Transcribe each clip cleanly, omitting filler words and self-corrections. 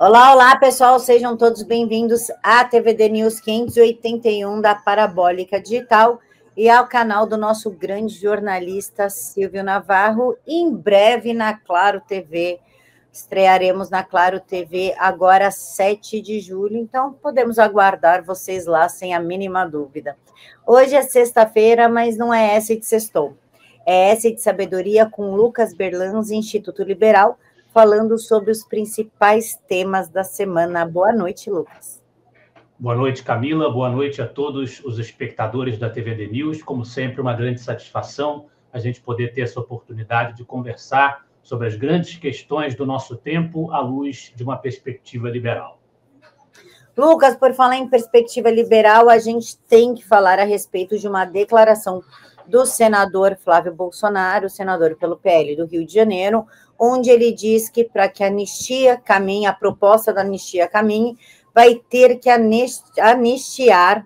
Olá, olá, pessoal, sejam todos bem-vindos à TVD News 581 da Parabólica Digital e ao canal do nosso grande jornalista Silvio Navarro, em breve na Claro TV. Estrearemos na Claro TV agora 7 de julho, então podemos aguardar vocês lá sem a mínima dúvida. Hoje é sexta-feira, mas não é essa de sextou. É essa de sabedoria com Lucas Berlanz, Instituto Liberal, falando sobre os principais temas da semana. Boa noite, Lucas. Boa noite, Camila. Boa noite a todos os espectadores da TVD News. Como sempre, uma grande satisfação a gente poder ter essa oportunidade de conversar sobre as grandes questões do nosso tempo à luz de uma perspectiva liberal. Lucas, por falar em perspectiva liberal, a gente tem que falar a respeito de uma declaração do senador Flávio Bolsonaro, senador pelo PL do Rio de Janeiro, onde ele diz que para que a anistia caminhe, a proposta da anistia caminhe, vai ter que anistiar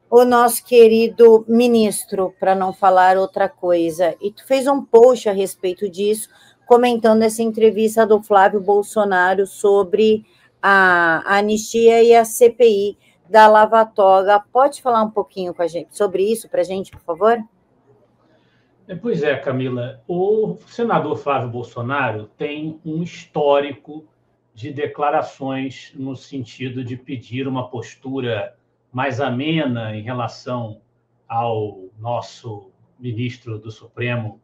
o nosso querido ministro, para não falar outra coisa. E tu fez um post a respeito disso, comentando essa entrevista do Flávio Bolsonaro sobre a anistia e a CPI da Lava Toga. Pode falar um pouquinho com a gente sobre isso para a gente, por favor? Pois é, Camila. O senador Flávio Bolsonaro tem um histórico de declarações no sentido de pedir uma postura mais amena em relação ao nosso ministro do Supremo,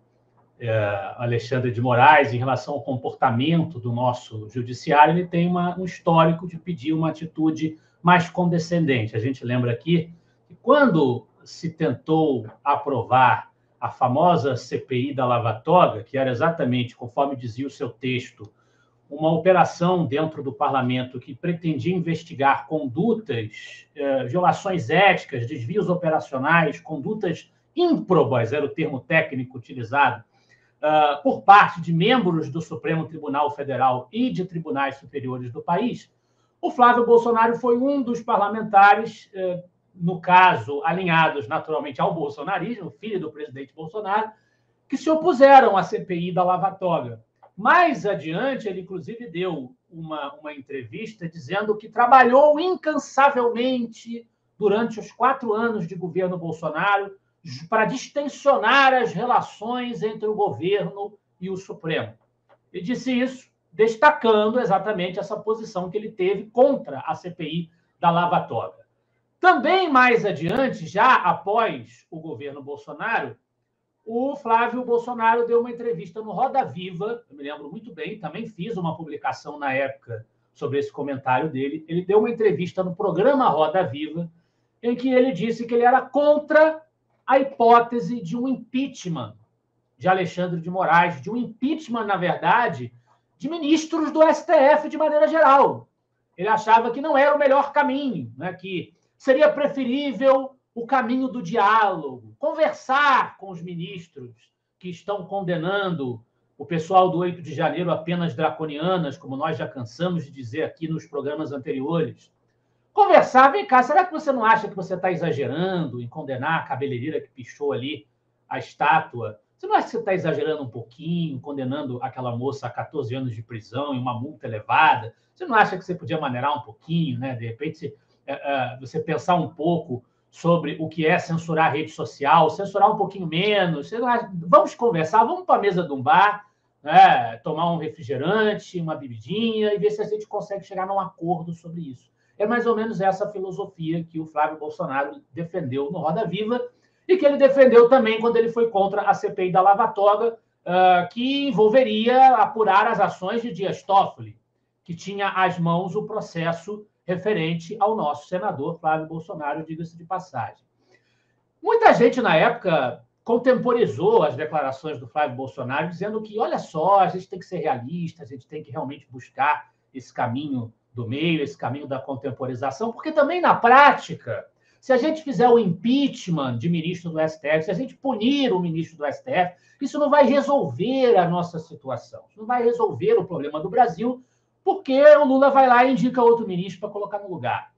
Alexandre de Moraes, em relação ao comportamento do nosso judiciário. Ele tem um histórico de pedir uma atitude mais condescendente. A gente lembra aqui que quando se tentou aprovar a famosa CPI da Lava Toga, que era exatamente, conforme dizia o seu texto, uma operação dentro do parlamento que pretendia investigar condutas, violações éticas, desvios operacionais, condutas ímprobas, era o termo técnico utilizado, por parte de membros do Supremo Tribunal Federal e de tribunais superiores do país. O Flávio Bolsonaro foi um dos parlamentares, no caso, alinhados naturalmente ao bolsonarismo, filho do presidente Bolsonaro, que se opuseram à CPI da Lava Toga. Mais adiante, ele, inclusive, deu uma entrevista dizendo que trabalhou incansavelmente durante os 4 anos de governo Bolsonaro para distensionar as relações entre o governo e o Supremo. Ele disse isso destacando exatamente essa posição que ele teve contra a CPI da Lava Toga. Também mais adiante, já após o governo Bolsonaro, o Flávio Bolsonaro deu uma entrevista no Roda Viva, eu me lembro muito bem, também fiz uma publicação na época sobre esse comentário dele. Ele deu uma entrevista no programa Roda Viva, em que ele disse que ele era contra a hipótese de um impeachment de Alexandre de Moraes, de um impeachment, na verdade, de ministros do STF de maneira geral. Ele achava que não era o melhor caminho, né? Que seria preferível o caminho do diálogo, conversar com os ministros que estão condenando o pessoal do 8 de janeiro a penas draconianas, como nós já cansamos de dizer aqui nos programas anteriores. Conversar, vem cá, será que você não acha que você está exagerando em condenar a cabeleireira que pichou ali a estátua? Você não acha que você está exagerando um pouquinho, condenando aquela moça a 14 anos de prisão e uma multa elevada? Você não acha que você podia maneirar um pouquinho, né? De repente, você pensar um pouco sobre o que é censurar a rede social, censurar um pouquinho menos? Vamos conversar, vamos para a mesa de um bar, né? Tomar um refrigerante, uma bebidinha e ver se a gente consegue chegar num acordo sobre isso. É mais ou menos essa filosofia que o Flávio Bolsonaro defendeu no Roda Viva e que ele defendeu também quando ele foi contra a CPI da Lava Toga, que envolveria apurar as ações de Dias Toffoli, que tinha às mãos o processo referente ao nosso senador Flávio Bolsonaro, diga-se de passagem. Muita gente, na época, contemporizou as declarações do Flávio Bolsonaro, dizendo que, olha só, a gente tem que ser realista, a gente tem que realmente buscar esse caminho do meio, esse caminho da contemporização, porque também, na prática, se a gente fizer o impeachment de ministro do STF, se a gente punir o ministro do STF, isso não vai resolver a nossa situação, isso não vai resolver o problema do Brasil, porque o Lula vai lá e indica outro ministro para colocar no lugar.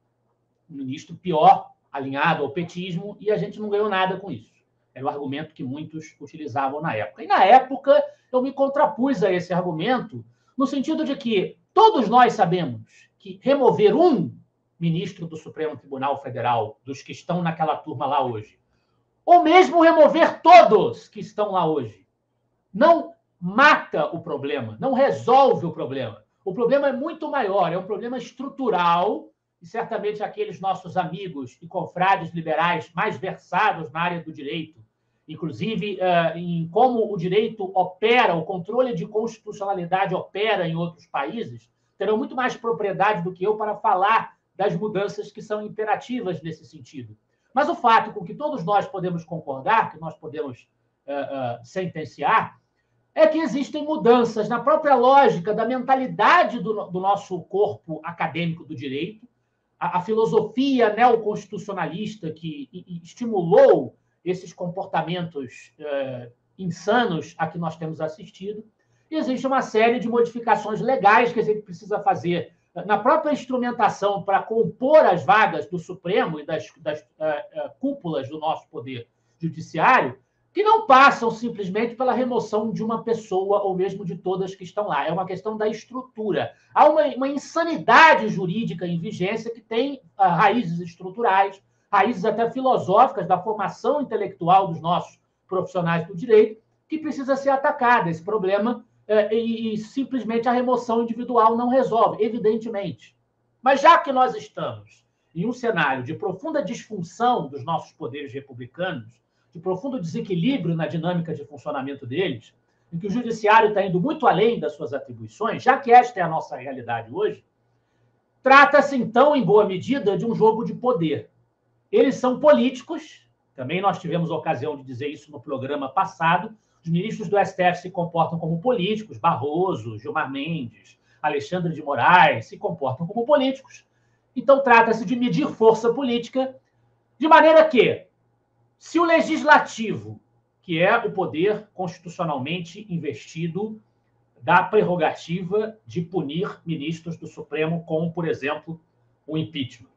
Um ministro pior, alinhado ao petismo, e a gente não ganhou nada com isso. Era o argumento que muitos utilizavam na época. E, na época, eu me contrapus a esse argumento, no sentido de que Todos nós sabemos que remover um ministro do Supremo Tribunal Federal, dos que estão naquela turma lá hoje, ou mesmo remover todos que estão lá hoje, não mata o problema, não resolve o problema. O problema é muito maior, é um problema estrutural, e certamente aqueles nossos amigos e confrades liberais mais versados na área do direito, inclusive em como o direito opera, o controle de constitucionalidade opera em outros países, terão muito mais propriedade do que eu para falar das mudanças que são imperativas nesse sentido. Mas o fato com que todos nós podemos concordar, que nós podemos sentenciar, é que existem mudanças na própria lógica da mentalidade do nosso corpo acadêmico do direito, a filosofia neoconstitucionalista que estimulou esses comportamentos insanos a que nós temos assistido. E existe uma série de modificações legais que a gente precisa fazer na própria instrumentação para compor as vagas do Supremo e das cúpulas do nosso poder judiciário, que não passam simplesmente pela remoção de uma pessoa ou mesmo de todas que estão lá. É uma questão da estrutura. Há uma insanidade jurídica em vigência que tem raízes estruturais, raízes até filosóficas da formação intelectual dos nossos profissionais do direito, que precisa ser atacada. Esse problema e simplesmente a remoção individual não resolve, evidentemente. Mas já que nós estamos em um cenário de profunda disfunção dos nossos poderes republicanos, de profundo desequilíbrio na dinâmica de funcionamento deles, em que o judiciário está indo muito além das suas atribuições, já que esta é a nossa realidade hoje, trata-se, então, em boa medida, de um jogo de poder. Eles são políticos, também nós tivemos a ocasião de dizer isso no programa passado, os ministros do STF se comportam como políticos, Barroso, Gilmar Mendes, Alexandre de Moraes, se comportam como políticos. Então, trata-se de medir força política, de maneira que, se o legislativo, que é o poder constitucionalmente investido da prerrogativa de punir ministros do Supremo, como, por exemplo, o impeachment,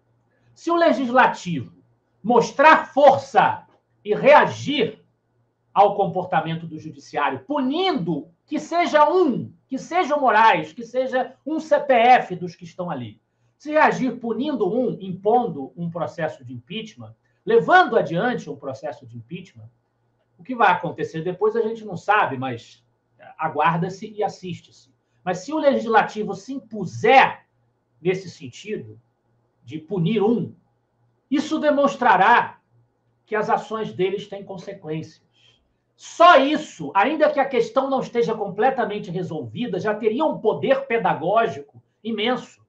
se o legislativo mostrar força e reagir ao comportamento do judiciário, punindo que seja o Moraes, que seja um CPF dos que estão ali, se reagir punindo impondo um processo de impeachment, levando adiante um processo de impeachment, o que vai acontecer depois a gente não sabe, mas aguarda-se e assiste-se. Mas se o legislativo se impuser nesse sentido, de punir isso demonstrará que as ações deles têm consequências. Só isso, ainda que a questão não esteja completamente resolvida, já teria um poder pedagógico imenso.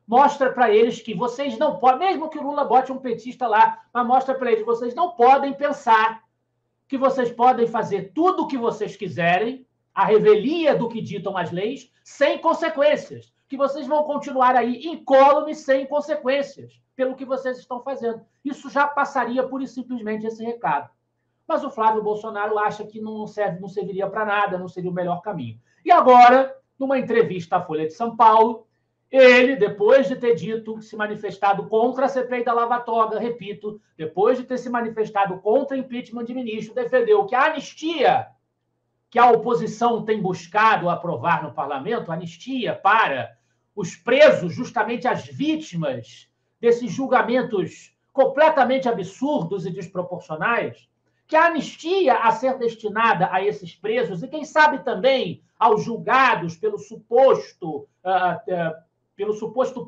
Mostra para eles que vocês não podem, mesmo que o Lula bote um petista lá, mas mostra para eles que vocês não podem pensar que vocês podem fazer tudo o que vocês quiserem, a revelia do que ditam as leis, sem consequências. Que vocês vão continuar aí incólumes sem consequências pelo que vocês estão fazendo. Isso já passaria pura e simplesmente esse recado. Mas o Flávio Bolsonaro acha que não serviria para nada, não seria o melhor caminho. E agora, numa entrevista à Folha de São Paulo, ele, depois de ter se manifestado contra a CPI da Lava Toga, repito, depois de ter se manifestado contra o impeachment de ministro, defendeu que a anistia que a oposição tem buscado aprovar no parlamento, anistia para os presos, justamente as vítimas desses julgamentos completamente absurdos e desproporcionais, que a anistia a ser destinada a esses presos, e quem sabe também aos julgados pelo suposto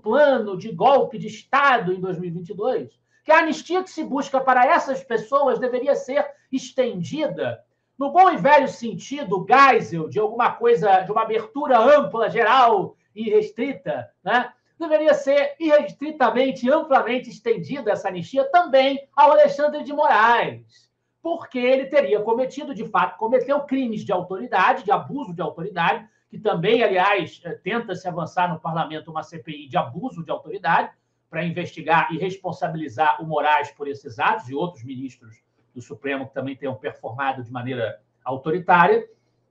plano de golpe de Estado em 2022, que a anistia que se busca para essas pessoas deveria ser estendida no bom e velho sentido Geisel, de alguma coisa, de uma abertura ampla, geral e restrita, né? Deveria ser irrestritamente, amplamente estendida essa anistia também ao Alexandre de Moraes, porque ele teria cometido, de fato, cometeu crimes de autoridade, de abuso de autoridade, que também, aliás, tenta-se avançar no parlamento uma CPI de abuso de autoridade para investigar e responsabilizar o Moraes por esses atos e outros ministros do Supremo que também tenham performado de maneira autoritária.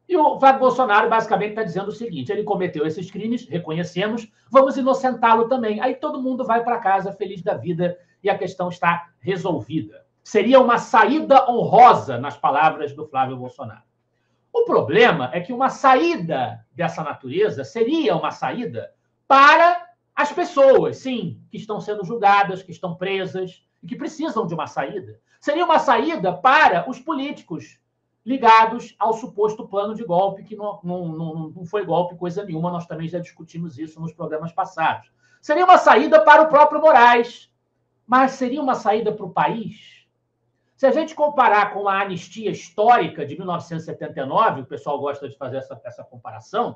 E o Flávio Bolsonaro basicamente está dizendo o seguinte: ele cometeu esses crimes, reconhecemos, vamos inocentá-lo também. Aí todo mundo vai para casa feliz da vida e a questão está resolvida. Seria uma saída honrosa, nas palavras do Flávio Bolsonaro. O problema é que uma saída dessa natureza seria uma saída para as pessoas, sim, que estão sendo julgadas, que estão presas e que precisam de uma saída. Seria uma saída para os políticos ligados ao suposto plano de golpe, que não foi golpe coisa nenhuma, nós também já discutimos isso nos programas passados. Seria uma saída para o próprio Moraes, mas seria uma saída para o país? Se a gente comparar com a anistia histórica de 1979, o pessoal gosta de fazer essa comparação,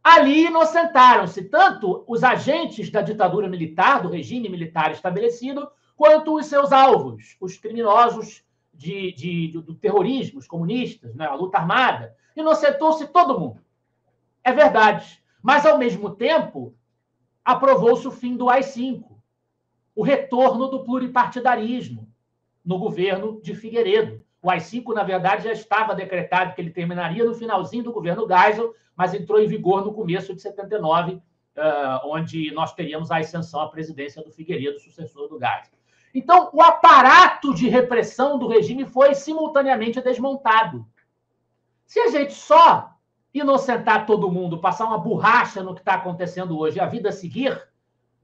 ali inocentaram-se tanto os agentes da ditadura militar, do regime militar estabelecido, quanto os seus alvos, os criminosos do terrorismo, os comunistas, né, a luta armada. Inocentou-se todo mundo. É verdade. Mas, ao mesmo tempo, aprovou-se o fim do AI-5, o retorno do pluripartidarismo no governo de Figueiredo. O AI-5, na verdade, já estava decretado que ele terminaria no finalzinho do governo Geisel, mas entrou em vigor no começo de 79, onde nós teríamos a ascensão à presidência do Figueiredo, sucessor do Geisel. Então, o aparato de repressão do regime foi simultaneamente desmontado. Se a gente só inocentar todo mundo, passar uma borracha no que está acontecendo hoje e a vida seguir,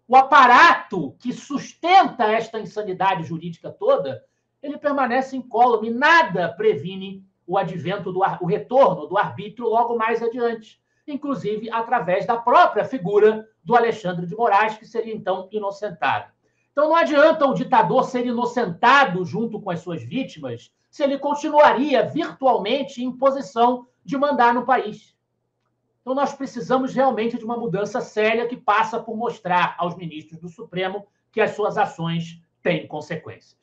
o aparato que sustenta esta insanidade jurídica toda, ele permanece incólume. Nada previne o advento, o retorno do arbítrio logo mais adiante, inclusive através da própria figura do Alexandre de Moraes, que seria então inocentado. Então, não adianta o ditador ser inocentado junto com as suas vítimas se ele continuaria virtualmente em posição de mandar no país. Então, nós precisamos realmente de uma mudança séria que passa por mostrar aos ministros do Supremo que as suas ações têm consequências.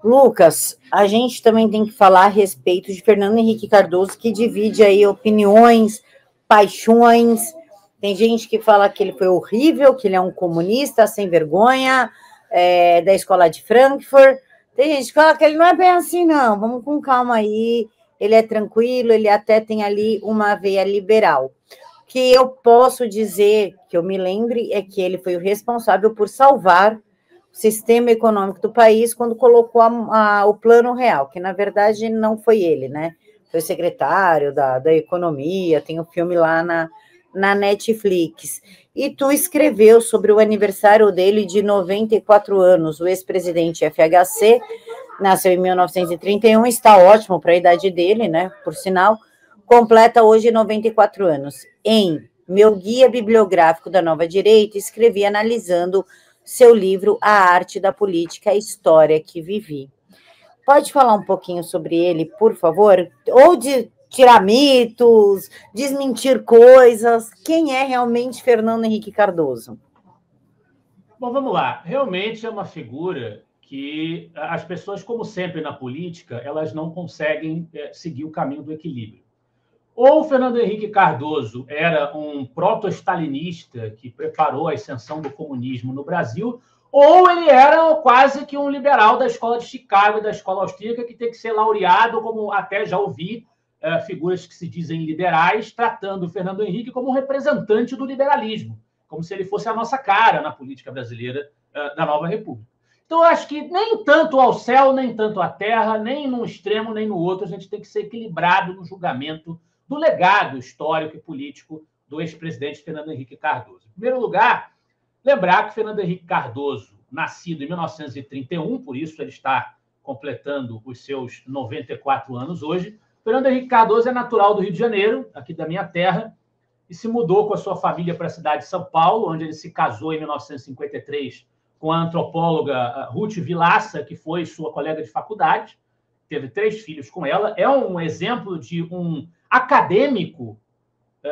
Lucas, a gente também tem que falar a respeito de Fernando Henrique Cardoso, que divide aí opiniões, paixões. Tem gente que fala que ele foi horrível, que ele é um comunista sem vergonha, da escola de Frankfurt. Tem gente que fala que ele não é bem assim, não. Vamos com calma aí. Ele é tranquilo, ele até tem ali uma veia liberal. O que eu posso dizer, que eu me lembre, é que ele foi o responsável por salvar o sistema econômico do país quando colocou o Plano Real, que na verdade não foi ele, né? Foi o secretário da Economia, tem o filme lá na Netflix. E tu escreveu sobre o aniversário dele de 94 anos, o ex-presidente FHC, nasceu em 1931, está ótimo para a idade dele, né? Por sinal, completa hoje 94 anos. Em meu guia bibliográfico da Nova Direita, escrevi analisando seu livro A Arte da Política, a História que Vivi. Pode falar um pouquinho sobre ele, por favor? Ou de tirar mitos, desmentir coisas. Quem é realmente Fernando Henrique Cardoso? Bom, vamos lá. Realmente é uma figura que as pessoas, como sempre na política, elas não conseguem seguir o caminho do equilíbrio. Ou o Fernando Henrique Cardoso era um proto-stalinista que preparou a ascensão do comunismo no Brasil, ou ele era quase que um liberal da escola de Chicago e da escola austríaca que tem que ser laureado, como até já ouvi figuras que se dizem liberais, tratando o Fernando Henrique como um representante do liberalismo, como se ele fosse a nossa cara na política brasileira da nova república. Então, eu acho que nem tanto ao céu, nem tanto à terra, nem num extremo, nem no outro, a gente tem que ser equilibrado no julgamento do legado histórico e político do ex-presidente Fernando Henrique Cardoso. Em primeiro lugar, lembrar que Fernando Henrique Cardoso, nascido em 1931, por isso ele está completando os seus 94 anos hoje. Fernando Henrique Cardoso é natural do Rio de Janeiro, aqui da minha terra, e se mudou com a sua família para a cidade de São Paulo, onde ele se casou em 1953 com a antropóloga Ruth Vilaça, que foi sua colega de faculdade, teve 3 filhos com ela. É um exemplo de um acadêmico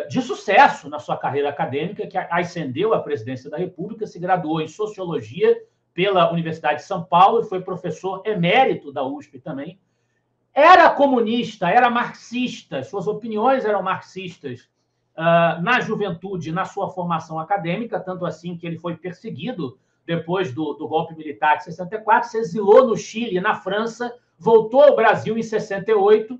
de sucesso na sua carreira acadêmica, que ascendeu à presidência da República, se graduou em Sociologia pela Universidade de São Paulo e foi professor emérito da USP também. Era comunista, era marxista, suas opiniões eram marxistas na juventude, na sua formação acadêmica, tanto assim que ele foi perseguido depois do golpe militar de 64, se exilou no Chile, na França, voltou ao Brasil em 68,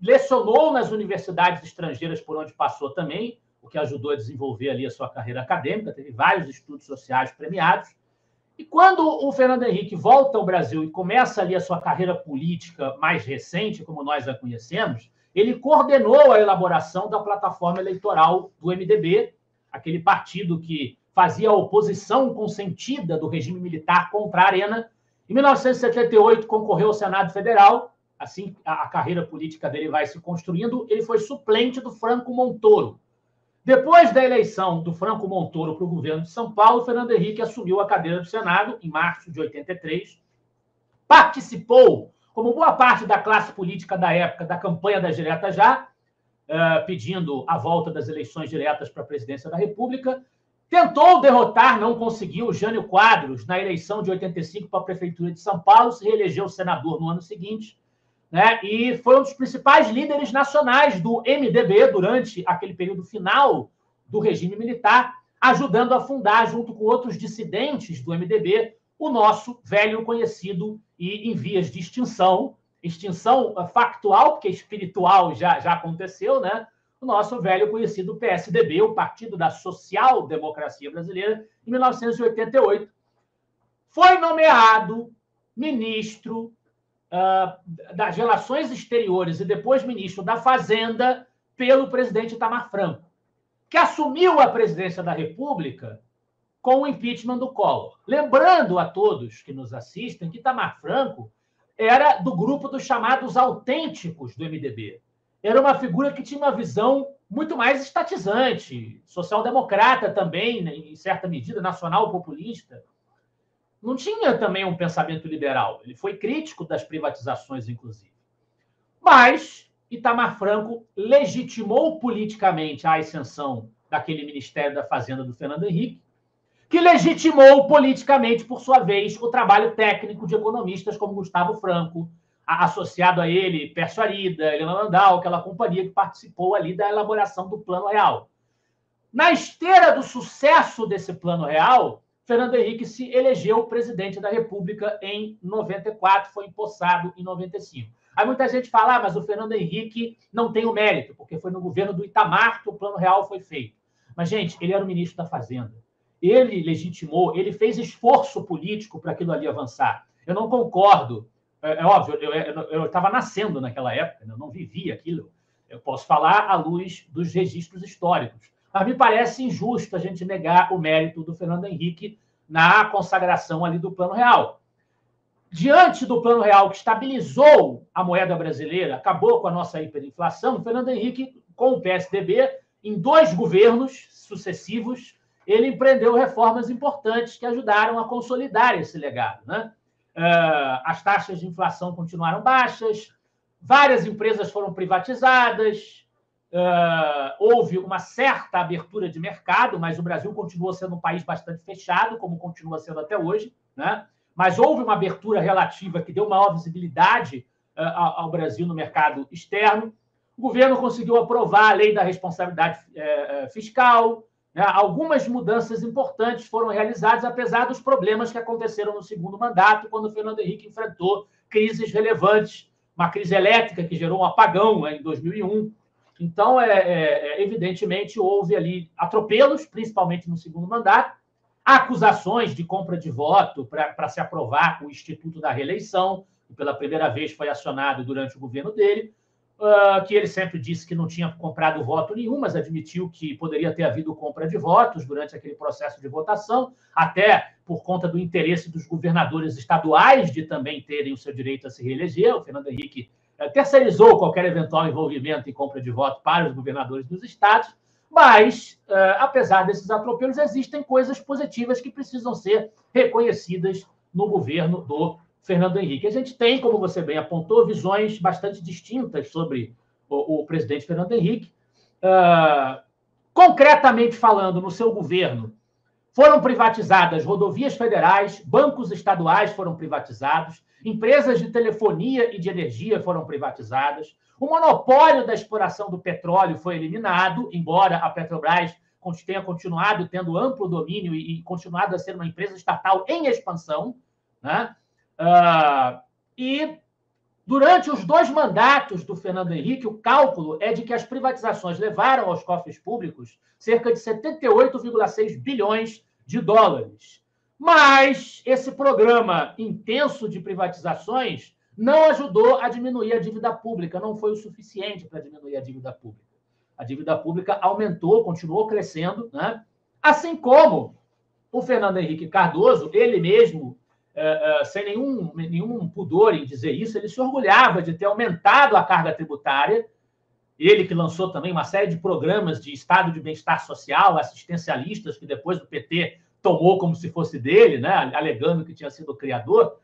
lecionou nas universidades estrangeiras por onde passou também, o que ajudou a desenvolver ali a sua carreira acadêmica, teve vários estudos sociais premiados. E quando o Fernando Henrique volta ao Brasil e começa ali a sua carreira política mais recente, como nós a conhecemos, ele coordenou a elaboração da plataforma eleitoral do MDB, aquele partido que fazia a oposição consentida do regime militar contra a Arena. Em 1978, concorreu ao Senado Federal, assim a carreira política dele vai se construindo. Ele foi suplente do Franco Montoro. Depois da eleição do Franco Montoro para o governo de São Paulo, Fernando Henrique assumiu a cadeira do Senado em março de 83, participou, como boa parte da classe política da época, da campanha das diretas já, pedindo a volta das eleições diretas para a presidência da República, tentou derrotar, não conseguiu, Jânio Quadros na eleição de 85 para a Prefeitura de São Paulo, se reelegeu senador no ano seguinte, né? E foi um dos principais líderes nacionais do MDB durante aquele período final do regime militar, ajudando a fundar, junto com outros dissidentes do MDB, o nosso velho conhecido e em vias de extinção factual, porque espiritual já aconteceu, né? O nosso velho conhecido PSDB, o Partido da Social Democracia Brasileira, em 1988. Foi nomeado ministro das Relações Exteriores e depois ministro da Fazenda pelo presidente Itamar Franco, que assumiu a presidência da República com o impeachment do Collor. Lembrando a todos que nos assistem que Itamar Franco era do grupo dos chamados autênticos do MDB. Era uma figura que tinha uma visão muito mais estatizante, social-democrata também, em certa medida, nacional-populista. Não tinha também um pensamento liberal. Ele foi crítico das privatizações, inclusive. Mas Itamar Franco legitimou politicamente a ascensão daquele Ministério da Fazenda do Fernando Henrique, que legitimou politicamente, por sua vez, o trabalho técnico de economistas como Gustavo Franco, associado a ele, Pércio Arida, Helena Landau, aquela companhia que participou ali da elaboração do Plano Real. Na esteira do sucesso desse Plano Real, Fernando Henrique se elegeu presidente da República em 94, foi empossado em 95. Aí muita gente fala, mas o Fernando Henrique não tem o mérito, porque foi no governo do Itamar que o Plano Real foi feito. Mas, gente, ele era o ministro da Fazenda. Ele legitimou, ele fez esforço político para aquilo ali avançar. Eu não concordo. É óbvio, eu estava nascendo naquela época, eu não vivia aquilo. Eu posso falar à luz dos registros históricos. Mas me parece injusto a gente negar o mérito do Fernando Henrique na consagração ali do Plano Real. Diante do Plano Real, que estabilizou a moeda brasileira, acabou com a nossa hiperinflação, o Fernando Henrique, com o PSDB, em 2 governos sucessivos, ele empreendeu reformas importantes que ajudaram a consolidar esse legado, né? As taxas de inflação continuaram baixas, várias empresas foram privatizadas, houve uma certa abertura de mercado, mas o Brasil continua sendo um país bastante fechado, como continua sendo até hoje, né? Mas houve uma abertura relativa que deu maior visibilidade ao Brasil no mercado externo. O governo conseguiu aprovar a lei da responsabilidade fiscal, né? Algumas mudanças importantes foram realizadas, apesar dos problemas que aconteceram no segundo mandato, quando o Fernando Henrique enfrentou crises relevantes, uma crise elétrica que gerou um apagão em 2001. Então, evidentemente, houve ali atropelos, principalmente no segundo mandato, acusações de compra de voto para se aprovar o Instituto da Reeleição, que pela primeira vez foi acionado durante o governo dele, que ele sempre disse que não tinha comprado voto nenhum, mas admitiu que poderia ter havido compra de votos durante aquele processo de votação, até por conta do interesse dos governadores estaduais de também terem o seu direito a se reeleger. O Fernando Henrique terceirizou qualquer eventual envolvimento em compra de voto para os governadores dos estados, mas, apesar desses atropelos, existem coisas positivas que precisam ser reconhecidas no governo do Fernando Henrique. A gente tem, como você bem apontou, visões bastante distintas sobre o presidente Fernando Henrique. Concretamente falando, no seu governo, foram privatizadas rodovias federais, bancos estaduais foram privatizados, empresas de telefonia e de energia foram privatizadas, o monopólio da exploração do petróleo foi eliminado, embora a Petrobras tenha continuado tendo amplo domínio e continuado a ser uma empresa estatal em expansão, né? E durante os 2 mandatos do Fernando Henrique, o cálculo é de que as privatizações levaram aos cofres públicos cerca de 78,6 bilhões de dólares. Mas esse programa intenso de privatizações não ajudou a diminuir a dívida pública, não foi o suficiente para diminuir a dívida pública. A dívida pública aumentou, continuou crescendo, né? Assim como o Fernando Henrique Cardoso, ele mesmo, sem nenhum pudor em dizer isso, ele se orgulhava de ter aumentado a carga tributária. Ele que lançou também uma série de programas de estado de bem-estar social, assistencialistas, que depois o PT tomou como se fosse dele, né? Alegando que tinha sido o criador.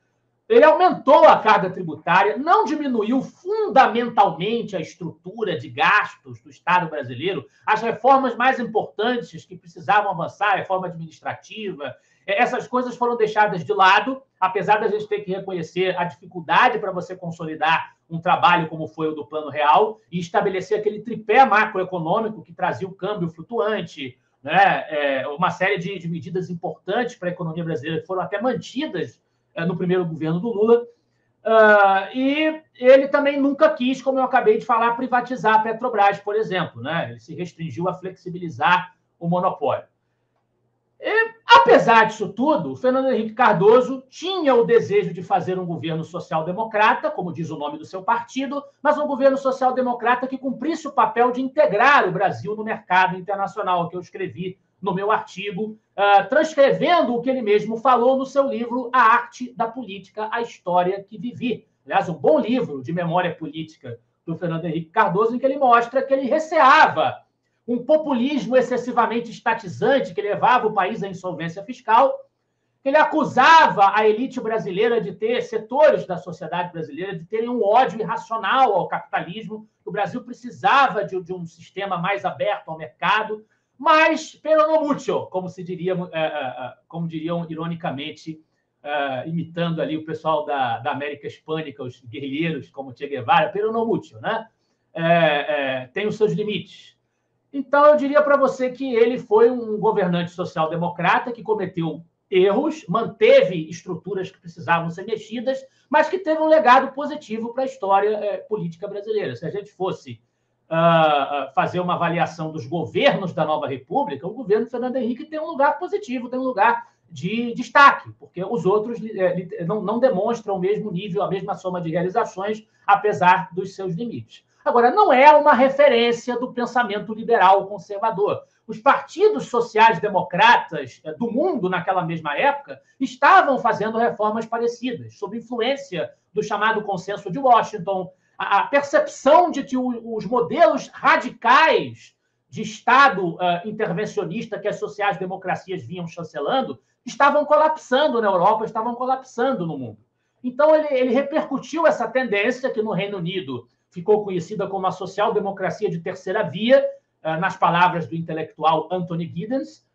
Ele aumentou a carga tributária, não diminuiu fundamentalmente a estrutura de gastos do Estado brasileiro. As reformas mais importantes que precisavam avançar, a reforma administrativa, essas coisas foram deixadas de lado, apesar da gente ter que reconhecer a dificuldade para você consolidar um trabalho como foi o do Plano Real e estabelecer aquele tripé macroeconômico que trazia o câmbio flutuante, né? Uma série de medidas importantes para a economia brasileira que foram até mantidas no primeiro governo do Lula. E ele também nunca quis, como eu acabei de falar, privatizar a Petrobras, por exemplo, né? Ele se restringiu a flexibilizar o monopólio. Apesar disso tudo, o Fernando Henrique Cardoso tinha o desejo de fazer um governo social-democrata, como diz o nome do seu partido, mas um governo social-democrata que cumprisse o papel de integrar o Brasil no mercado internacional, que eu escrevi no meu artigo, transcrevendo o que ele mesmo falou no seu livro A Arte da Política, a História que Vivi. Aliás, um bom livro de memória política do Fernando Henrique Cardoso, em que ele mostra que ele receava um populismo excessivamente estatizante que levava o país à insolvência fiscal, que ele acusava a elite brasileira de ter, setores da sociedade brasileira, de terem um ódio irracional ao capitalismo, que o Brasil precisava de um sistema mais aberto ao mercado, mas, pero no mucho, como como diriam ironicamente, imitando ali o pessoal da América Hispânica, os guerrilheiros, como Che Guevara, pero no mucho, né? Tem os seus limites. Então, eu diria para você que ele foi um governante social-democrata que cometeu erros, manteve estruturas que precisavam ser mexidas, mas que teve um legado positivo para a história política brasileira. Se a gente fosse fazer uma avaliação dos governos da Nova República, o governo Fernando Henrique tem um lugar positivo, tem um lugar de destaque, porque os outros não demonstram o mesmo nível, a mesma soma de realizações, apesar dos seus limites. Agora, não é uma referência do pensamento liberal conservador. Os partidos sociais-democratas do mundo, naquela mesma época, estavam fazendo reformas parecidas, sob influência do chamado Consenso de Washington, a percepção de que os modelos radicais de Estado intervencionista que as sociais-democracias vinham chancelando estavam colapsando na Europa, estavam colapsando no mundo. Então, ele repercutiu essa tendência que no Reino Unido ficou conhecida como a social-democracia de terceira via, nas palavras do intelectual Anthony Giddens.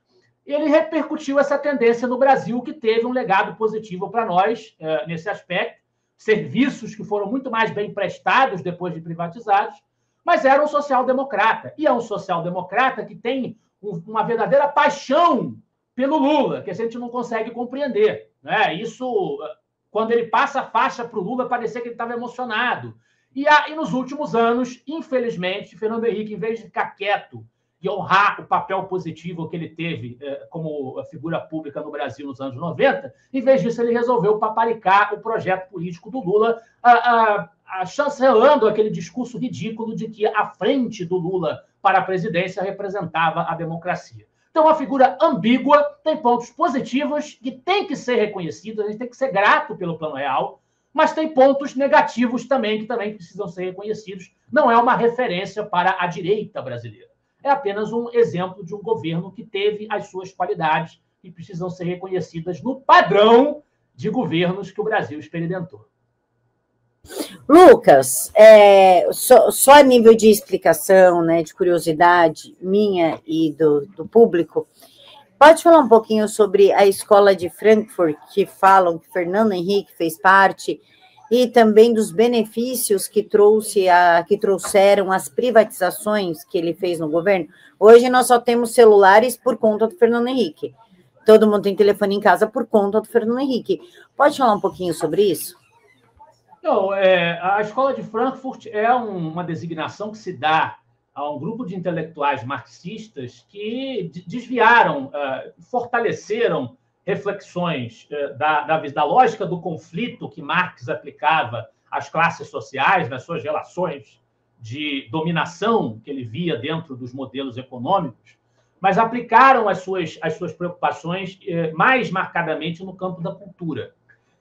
Ele repercutiu essa tendência no Brasil, que teve um legado positivo para nós nesse aspecto, serviços que foram muito mais bem prestados depois de privatizados, mas era um social-democrata. E é um social-democrata que tem uma verdadeira paixão pelo Lula, que a gente não consegue compreender, né? Isso, quando ele passa a faixa para o Lula, parecia que ele estava emocionado. E nos últimos anos, infelizmente, Fernando Henrique, em vez de ficar quieto e honrar o papel positivo que ele teve como figura pública no Brasil nos anos 90, em vez disso, ele resolveu paparicar o projeto político do Lula, chancelando aquele discurso ridículo de que a frente do Lula para a presidência representava a democracia. Então, uma figura ambígua, tem pontos positivos que tem que ser reconhecidos, a gente tem que ser grato pelo Plano Real, mas tem pontos negativos também que também precisam ser reconhecidos. Não é uma referência para a direita brasileira. É apenas um exemplo de um governo que teve as suas qualidades e precisam ser reconhecidas no padrão de governos que o Brasil experimentou. Lucas, só a nível de explicação, né, de curiosidade minha e do público, pode falar um pouquinho sobre a escola de Frankfurt, que falam que Fernando Henrique fez parte, e também dos benefícios que trouxeram as privatizações que ele fez no governo? Hoje nós só temos celulares por conta do Fernando Henrique. Todo mundo tem telefone em casa por conta do Fernando Henrique. Pode falar um pouquinho sobre isso? Não, a escola de Frankfurt é uma designação que se dá a um grupo de intelectuais marxistas que desviaram, fortaleceram reflexões da lógica do conflito que Marx aplicava as classes sociais, nas suas relações de dominação que ele via dentro dos modelos econômicos, mas aplicaram as suas preocupações mais marcadamente no campo da cultura.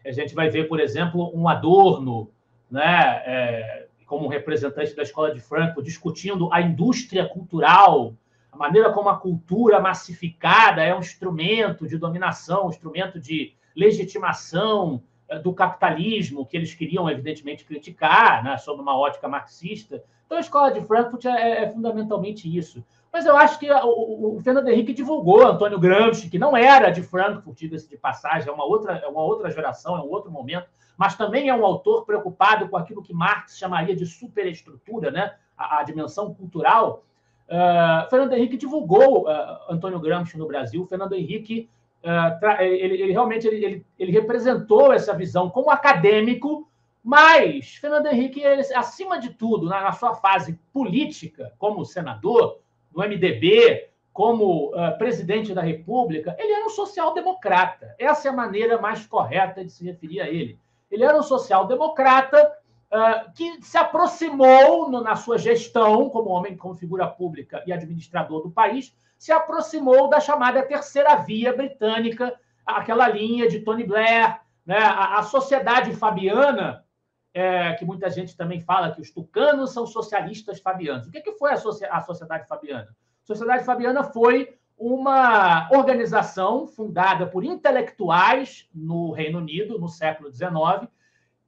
A gente vai ver, por exemplo, um Adorno, né, como representante da Escola de Frankfurt, discutindo a indústria cultural, a maneira como a cultura massificada é um instrumento de dominação, um instrumento de legitimação do capitalismo, que eles queriam, evidentemente, criticar, né, sob uma ótica marxista. Então, a Escola de Frankfurt é fundamentalmente isso. Mas eu acho que o Fernando Henrique divulgou Antônio Gramsci, que não era de Frankfurt, diga-se de passagem, é uma outra geração, é um outro momento, mas também é um autor preocupado com aquilo que Marx chamaria de superestrutura, né? A dimensão cultural. Fernando Henrique divulgou Antônio Gramsci no Brasil. Fernando Henrique ele realmente representou essa visão como acadêmico, mas Fernando Henrique, acima de tudo, na sua fase política, como senador, no MDB, como presidente da República, ele era um social-democrata. Essa é a maneira mais correta de se referir a ele. Ele era um social-democrata que se aproximou, na sua gestão, como homem, como figura pública e administrador do país, se aproximou da chamada terceira via britânica, aquela linha de Tony Blair, né? A sociedade fabiana, que muita gente também fala que os tucanos são socialistas fabianos. O que foi a sociedade fabiana? A sociedade fabiana foi uma organização fundada por intelectuais no Reino Unido, no século XIX,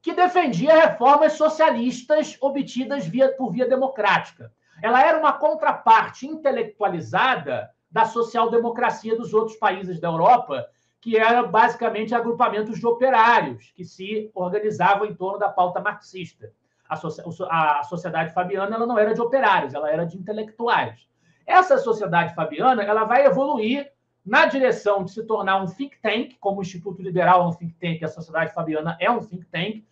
que defendia reformas socialistas obtidas por via democrática. Ela era uma contraparte intelectualizada da social-democracia dos outros países da Europa, que eram basicamente agrupamentos de operários que se organizavam em torno da pauta marxista. A sociedade fabiana ela não era de operários, ela era de intelectuais. Essa sociedade fabiana ela vai evoluir na direção de se tornar um think tank, como o Instituto Liberal é um think tank, a sociedade fabiana é um think tank,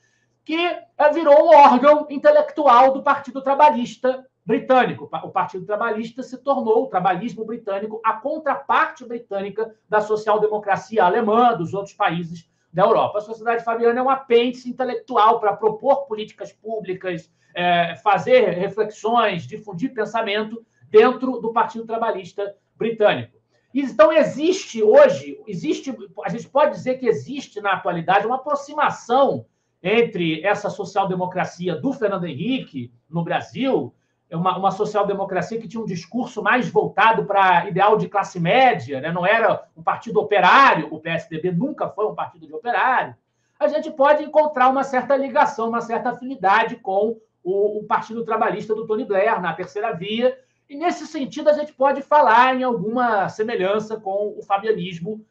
que virou um órgão intelectual do Partido Trabalhista britânico. O Partido Trabalhista se tornou, o trabalhismo britânico, a contraparte britânica da social-democracia alemã, dos outros países da Europa. A sociedade fabiana é um apêndice intelectual para propor políticas públicas, fazer reflexões, difundir pensamento dentro do Partido Trabalhista britânico. Então, existe hoje, a gente pode dizer que existe na atualidade uma aproximação entre essa social-democracia do Fernando Henrique no Brasil, uma social-democracia que tinha um discurso mais voltado para ideal de classe média, né? Não era um partido operário, o PSDB nunca foi um partido de operário. A gente pode encontrar uma certa ligação, uma certa afinidade com o Partido Trabalhista do Tony Blair, na terceira via, e nesse sentido a gente pode falar em alguma semelhança com o fabianismo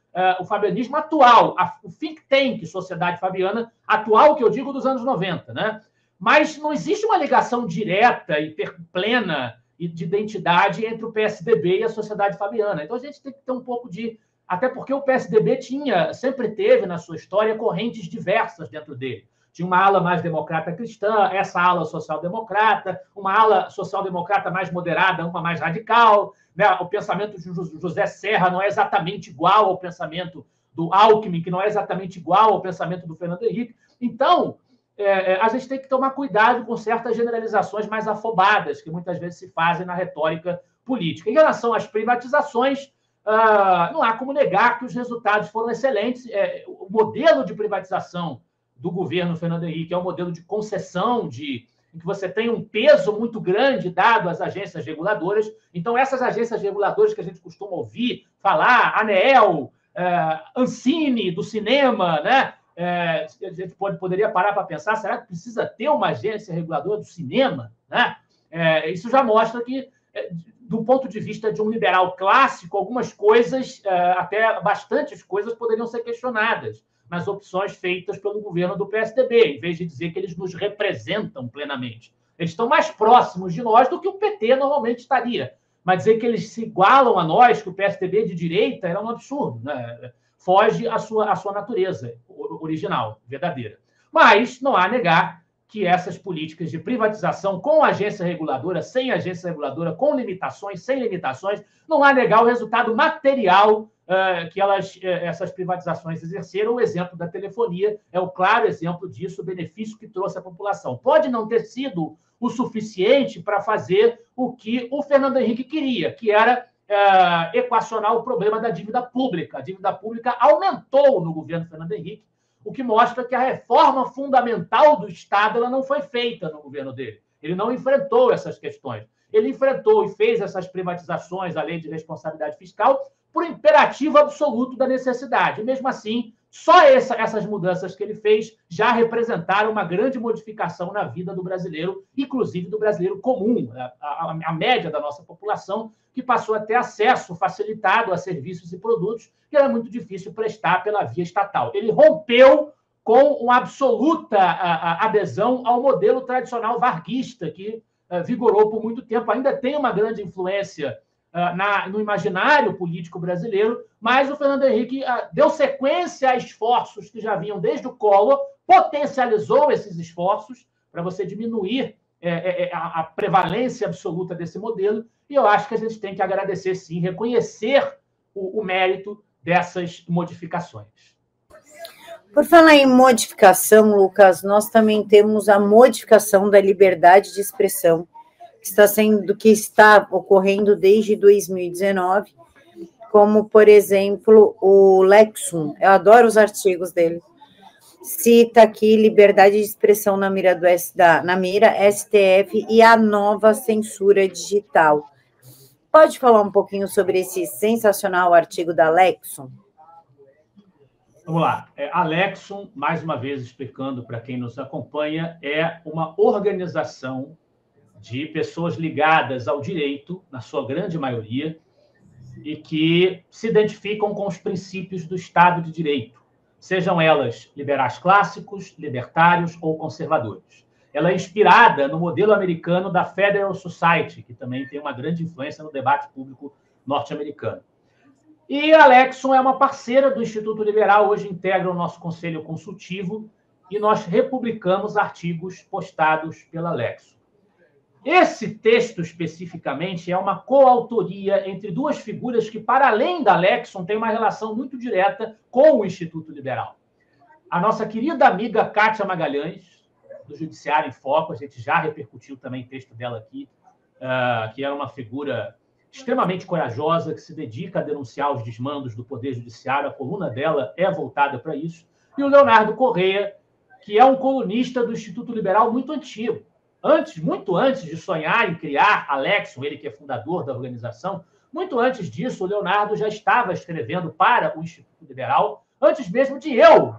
atual, o think tank Sociedade Fabiana atual, que eu digo dos anos 90, né? Mas não existe uma ligação direta e plena de identidade entre o PSDB e a Sociedade Fabiana. Então, a gente tem que ter um pouco de... Até porque o PSDB sempre teve, na sua história, correntes diversas dentro dele. Tinha uma ala mais democrata cristã, essa ala social-democrata, uma ala social-democrata mais moderada, uma mais radical, né? O pensamento de José Serra não é exatamente igual ao pensamento do Alckmin, que não é exatamente igual ao pensamento do Fernando Henrique. Então, a gente tem que tomar cuidado com certas generalizações mais afobadas que muitas vezes se fazem na retórica política. Em relação às privatizações, não há como negar que os resultados foram excelentes. O modelo de privatização do governo Fernando Henrique é um modelo de concessão, em que você tem um peso muito grande dado às agências reguladoras. Então, essas agências reguladoras que a gente costuma ouvir falar, ANEEL, Ancine, do cinema, né? A gente poderia parar para pensar, será que precisa ter uma agência reguladora do cinema? Né? Isso já mostra que, do ponto de vista de um liberal clássico, algumas coisas, até bastantes coisas, poderiam ser questionadas nas opções feitas pelo governo do PSDB, em vez de dizer que eles nos representam plenamente. Eles estão mais próximos de nós do que o PT normalmente estaria. Mas dizer que eles se igualam a nós, que o PSDB é de direita, era um absurdo, né? Foge à sua natureza original, verdadeira. Mas não há a negar que essas políticas de privatização com agência reguladora, sem agência reguladora, com limitações, sem limitações, não há a negar o resultado material que essas privatizações exerceram. O exemplo da telefonia é o claro exemplo disso, o benefício que trouxe à população. Pode não ter sido o suficiente para fazer o que o Fernando Henrique queria, que era equacionar o problema da dívida pública. A dívida pública aumentou no governo Fernando Henrique, o que mostra que a reforma fundamental do Estado ela não foi feita no governo dele. Ele não enfrentou essas questões. Ele enfrentou e fez essas privatizações, a lei de responsabilidade fiscal, por imperativo absoluto da necessidade. E, mesmo assim, só essas mudanças que ele fez já representaram uma grande modificação na vida do brasileiro, inclusive do brasileiro comum, a média da nossa população, que passou a ter acesso facilitado a serviços e produtos que era muito difícil prestar pela via estatal. Ele rompeu com uma absoluta adesão ao modelo tradicional varguista, que vigorou por muito tempo, ainda tem uma grande influência no imaginário político brasileiro, mas o Fernando Henrique deu sequência a esforços que já vinham desde o Collor, potencializou esses esforços para você diminuir a prevalência absoluta desse modelo, e eu acho que a gente tem que agradecer, sim, reconhecer o mérito dessas modificações. Por falar em modificação, Lucas, nós também temos a modificação da liberdade de expressão, que está ocorrendo desde 2019, como, por exemplo, o Lexum. Eu adoro os artigos dele. Cita aqui liberdade de expressão na mira STF e a nova censura digital. Pode falar um pouquinho sobre esse sensacional artigo da Lexum? Vamos lá. A Lexum, mais uma vez explicando para quem nos acompanha, é uma organização de pessoas ligadas ao direito, na sua grande maioria, e que se identificam com os princípios do Estado de Direito, sejam elas liberais clássicos, libertários ou conservadores. Ela é inspirada no modelo americano da Federal Society, que também tem uma grande influência no debate público norte-americano. E a Lexum é uma parceira do Instituto Liberal, hoje integra o nosso conselho consultivo, e nós republicamos artigos postados pela Lexum. Esse texto, especificamente, é uma coautoria entre duas figuras que, para além da Lexum, têm uma relação muito direta com o Instituto Liberal. A nossa querida amiga Kátia Magalhães, do Judiciário em Foco, a gente já repercutiu também o texto dela aqui, que era uma figura extremamente corajosa, que se dedica a denunciar os desmandos do Poder Judiciário. A coluna dela é voltada para isso. E o Leonardo Corrêa, que é um colunista do Instituto Liberal muito antigo. Muito antes de sonhar em criar a Lexum, ele que é fundador da organização, muito antes disso, o Leonardo já estava escrevendo para o Instituto Liberal, antes mesmo de eu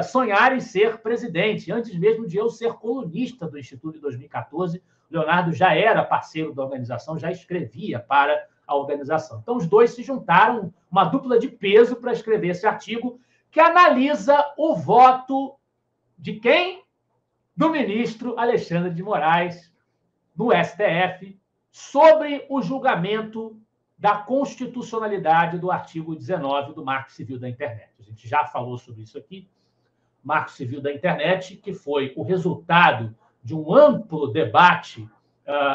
sonhar em ser presidente, antes mesmo de eu ser colunista do Instituto em 2014, o Leonardo já era parceiro da organização, já escrevia para a organização. Então, os dois se juntaram, uma dupla de peso, para escrever esse artigo que analisa o voto de quem? Do ministro Alexandre de Moraes, no STF, sobre o julgamento da constitucionalidade do artigo 19 do Marco Civil da Internet. A gente já falou sobre isso aqui. Marco Civil da Internet, que foi o resultado de um amplo debate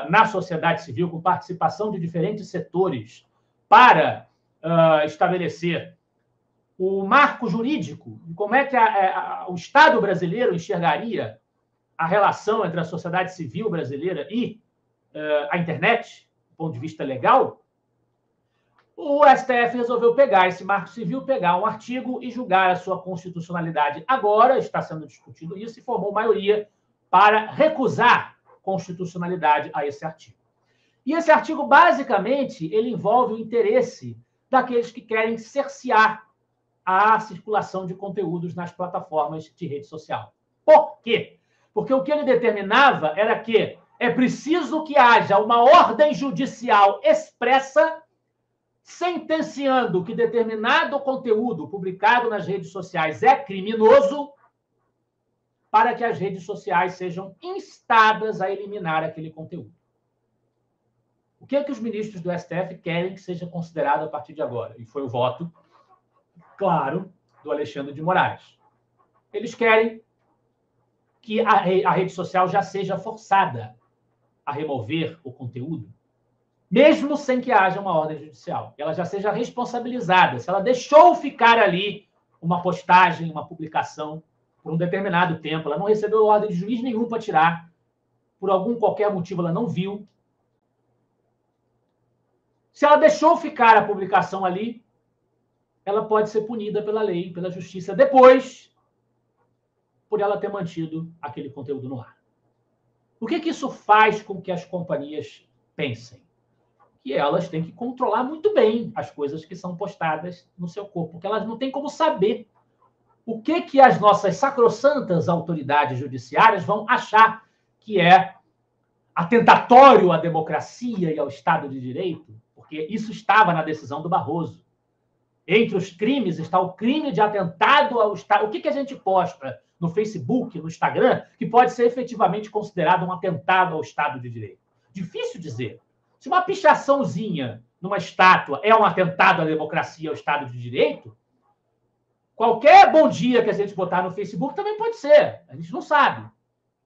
na sociedade civil, com participação de diferentes setores, para estabelecer o marco jurídico, como é que o Estado brasileiro enxergaria a relação entre a sociedade civil brasileira e a internet, do ponto de vista legal. O STF resolveu pegar esse marco civil, pegar um artigo e julgar a sua constitucionalidade. Agora está sendo discutido isso e formou maioria para recusar constitucionalidade a esse artigo. E esse artigo, basicamente, ele envolve o interesse daqueles que querem cercear a circulação de conteúdos nas plataformas de rede social. Por quê? Porque o que ele determinava era que é preciso que haja uma ordem judicial expressa sentenciando que determinado conteúdo publicado nas redes sociais é criminoso, para que as redes sociais sejam instadas a eliminar aquele conteúdo. O que é que os ministros do STF querem que seja considerado a partir de agora? E foi o voto, claro, do Alexandre de Moraes. Eles querem que a rede social já seja forçada a remover o conteúdo mesmo sem que haja uma ordem judicial, que ela já seja responsabilizada. Se ela deixou ficar ali uma postagem, uma publicação, por um determinado tempo, ela não recebeu ordem de juiz nenhum para tirar, por algum qualquer motivo ela não viu. Se ela deixou ficar a publicação ali, ela pode ser punida pela lei, pela justiça, depois, por ela ter mantido aquele conteúdo no ar. O que isso faz com que as companhias pensem? Que elas têm que controlar muito bem as coisas que são postadas no seu corpo, porque elas não têm como saber o que as nossas sacrossantas autoridades judiciárias vão achar que é atentatório à democracia e ao Estado de Direito, porque isso estava na decisão do Barroso. Entre os crimes está o crime de atentado ao Estado. O que a gente posta no Facebook, no Instagram, que pode ser efetivamente considerado um atentado ao Estado de Direito? Difícil dizer. Se uma pichaçãozinha numa estátua é um atentado à democracia e ao Estado de Direito, qualquer bom dia que a gente botar no Facebook também pode ser. A gente não sabe o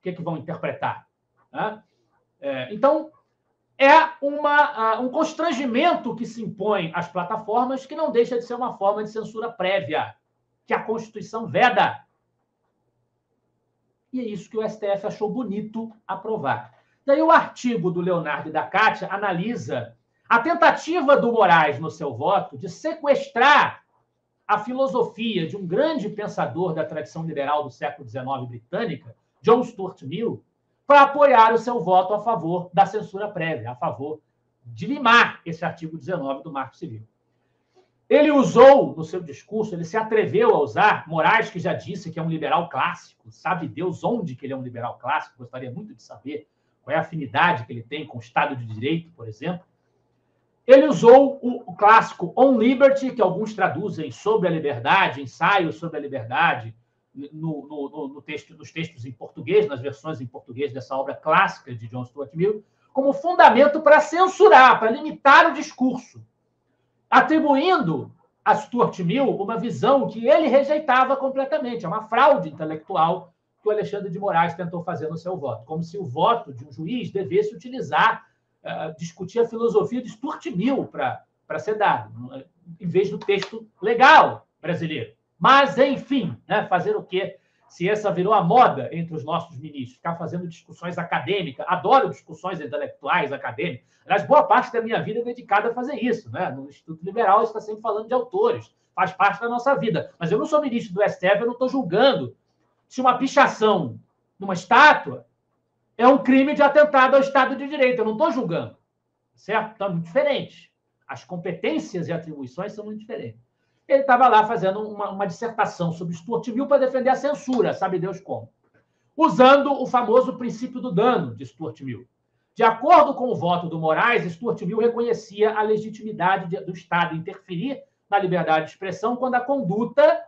que vão interpretar. Né? Então, é um constrangimento que se impõe às plataformas que não deixa de ser uma forma de censura prévia, que a Constituição veda. E é isso que o STF achou bonito aprovar. Daí o artigo do Leonardo e da Kátia analisa a tentativa do Moraes, no seu voto, de sequestrar a filosofia de um grande pensador da tradição liberal do século XIX britânica, John Stuart Mill, para apoiar o seu voto a favor da censura prévia, a favor de limar esse artigo 19 do Marco Civil. Ele usou, no seu discurso, ele se atreveu a usar, Moraes, que já disse que é um liberal clássico, sabe Deus onde que ele é um liberal clássico, gostaria muito de saber qual é a afinidade que ele tem com o Estado de Direito, por exemplo. Ele usou o clássico On Liberty, que alguns traduzem sobre a liberdade, ensaio sobre a liberdade, nos textos em português, nas versões em português dessa obra clássica de John Stuart Mill, como fundamento para censurar, para limitar o discurso, atribuindo a Stuart Mill uma visão que ele rejeitava completamente. É uma fraude intelectual que o Alexandre de Moraes tentou fazer no seu voto, como se o voto de um juiz devesse utilizar, discutir a filosofia de Stuart Mill para ser dado, em vez do texto legal brasileiro. Mas, enfim, né, fazer o quê? Se essa virou a moda entre os nossos ministros, ficar fazendo discussões acadêmicas, adoro discussões intelectuais, acadêmicas. Aliás, boa parte da minha vida é dedicada a fazer isso. Né? No Instituto Liberal, está sempre falando de autores, faz parte da nossa vida. Mas eu não sou ministro do STF, eu não estou julgando se uma pichação numa estátua é um crime de atentado ao Estado de Direito. Eu não estou julgando. Certo? Então, é muito diferente. As competências e atribuições são muito diferentes. Ele estava lá fazendo uma dissertação sobre Stuart Mill para defender a censura, sabe Deus como, usando o famoso princípio do dano de Stuart Mill. De acordo com o voto do Moraes, Stuart Mill reconhecia a legitimidade do Estado interferir na liberdade de expressão quando a conduta,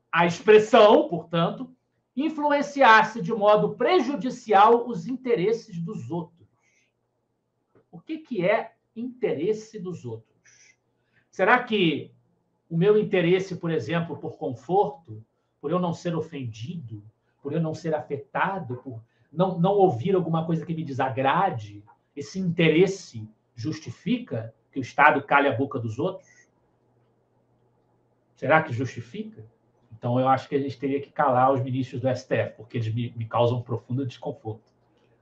a expressão, portanto, influenciasse de modo prejudicial os interesses dos outros. O que é interesse dos outros? Será que o meu interesse, por exemplo, por conforto, por eu não ser ofendido, por eu não ser afetado, por não ouvir alguma coisa que me desagrade, esse interesse justifica que o Estado calhe a boca dos outros? Será que justifica? Então, eu acho que a gente teria que calar os ministros do STF, porque eles me causam profundo desconforto.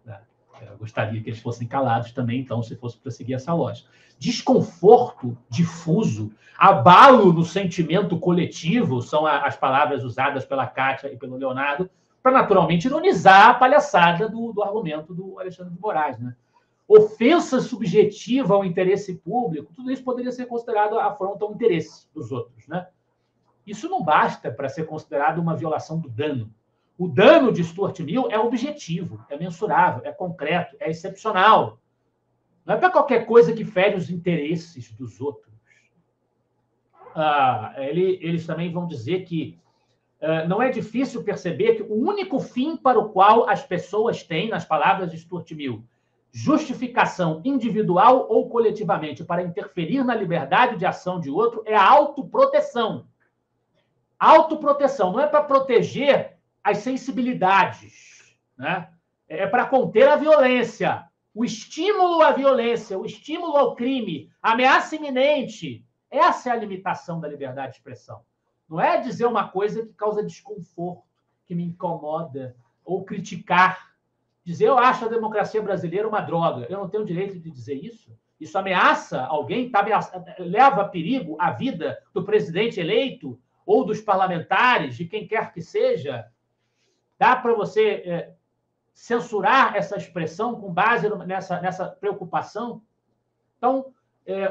Né? Eu gostaria que eles fossem calados também, então, se fosse para seguir essa lógica. Desconforto difuso, abalo no sentimento coletivo, são as palavras usadas pela Kátia e pelo Leonardo, para naturalmente ironizar a palhaçada do argumento do Alexandre de Moraes. Né? Ofensa subjetiva ao interesse público, tudo isso poderia ser considerado afronta ao interesse dos outros. Né? Isso não basta para ser considerado uma violação do dano. O dano de Stuart Mill é objetivo, é mensurável, é concreto, é excepcional. Não é para qualquer coisa que fere os interesses dos outros. Eles também vão dizer que não é difícil perceber que o único fim para o qual as pessoas têm, nas palavras de Stuart Mill, justificação individual ou coletivamente para interferir na liberdade de ação de outro é a autoproteção. Autoproteção não é para proteger as sensibilidades, né? É para conter a violência. o estímulo à violência, o estímulo ao crime, a ameaça iminente. Essa é a limitação da liberdade de expressão. Não é dizer uma coisa que causa desconforto, que me incomoda, ou criticar. Dizer, eu acho a democracia brasileira uma droga. Eu não tenho o direito de dizer isso? Isso ameaça alguém, leva a perigo a vida do presidente eleito ou dos parlamentares, de quem quer que seja? Dá para você censurar essa expressão com base nessa preocupação? Então,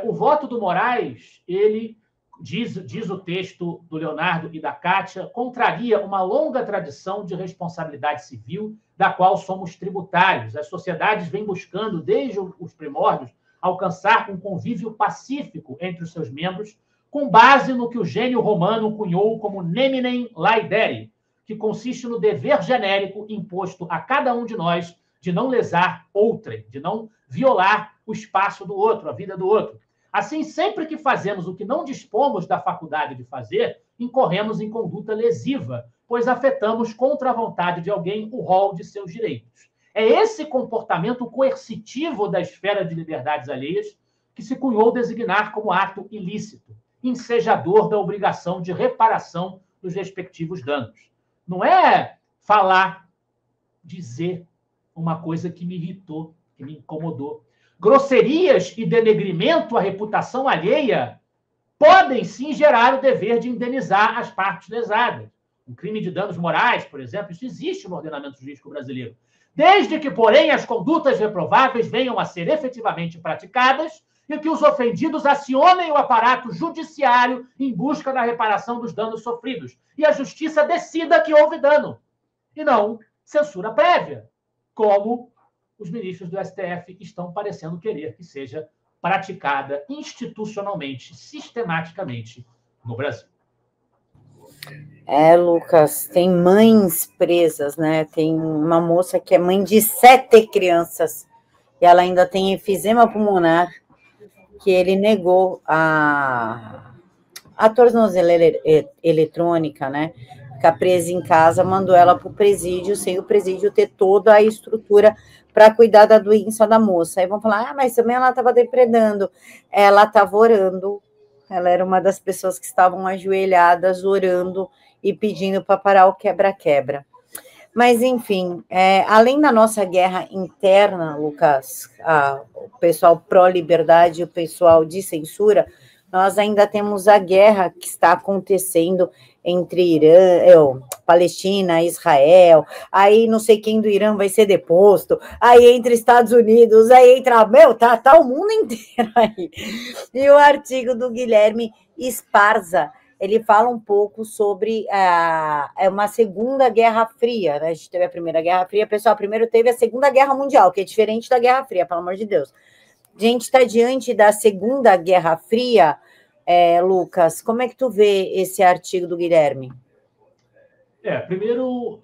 o voto do Moraes, ele, diz o texto do Leonardo e da Kátia, contraria uma longa tradição de responsabilidade civil da qual somos tributários. As sociedades vêm buscando, desde os primórdios, alcançar um convívio pacífico entre os seus membros, com base no que o gênio romano cunhou como neminem laedere, que consiste no dever genérico imposto a cada um de nós de não lesar outrem, de não violar o espaço do outro, a vida do outro. Assim, sempre que fazemos o que não dispomos da faculdade de fazer, incorremos em conduta lesiva, pois afetamos contra a vontade de alguém o rol de seus direitos. É esse comportamento coercitivo da esfera de liberdades alheias que se cunhou designar como ato ilícito, ensejador da obrigação de reparação dos respectivos danos. Não é falar, dizer uma coisa que me irritou, que me incomodou. Grosserias e denegrimento à reputação alheia podem sim gerar o dever de indenizar as partes lesadas. Um crime de danos morais, por exemplo, isso existe no ordenamento jurídico brasileiro. Desde que, porém, as condutas reprováveis venham a ser efetivamente praticadas e que os ofendidos acionem o aparato judiciário em busca da reparação dos danos sofridos e a justiça decida que houve dano, e não censura prévia, como os ministros do STF estão parecendo querer que seja praticada institucionalmente, sistematicamente no Brasil. Lucas, tem mães presas, né? Tem uma moça que é mãe de 7 crianças e ela ainda tem enfisema pulmonar, que ele negou a tornozeleira eletrônica, né? Ficar presa em casa, mandou ela para o presídio, sem o presídio ter toda a estrutura para cuidar da doença da moça. Aí vão falar, mas também ela estava depredando. Ela estava orando, ela era uma das pessoas que estavam ajoelhadas, orando e pedindo para parar o quebra-quebra. Mas, enfim, além da nossa guerra interna, Lucas, o pessoal pró-liberdade e o pessoal de censura, nós ainda temos a guerra que está acontecendo entre Irã, Palestina, Israel, aí não sei quem do Irã vai ser deposto, aí entre Estados Unidos, aí entra, tá o mundo inteiro aí. E o artigo do Guilherme Esparza, ele fala um pouco sobre uma segunda Guerra Fria, né? A gente teve a Primeira Guerra Fria, pessoal, primeiro teve a Segunda Guerra Mundial, que é diferente da Guerra Fria, pelo amor de Deus. A gente está diante da Segunda Guerra Fria, Lucas, como é que tu vê esse artigo do Guilherme? Primeiro,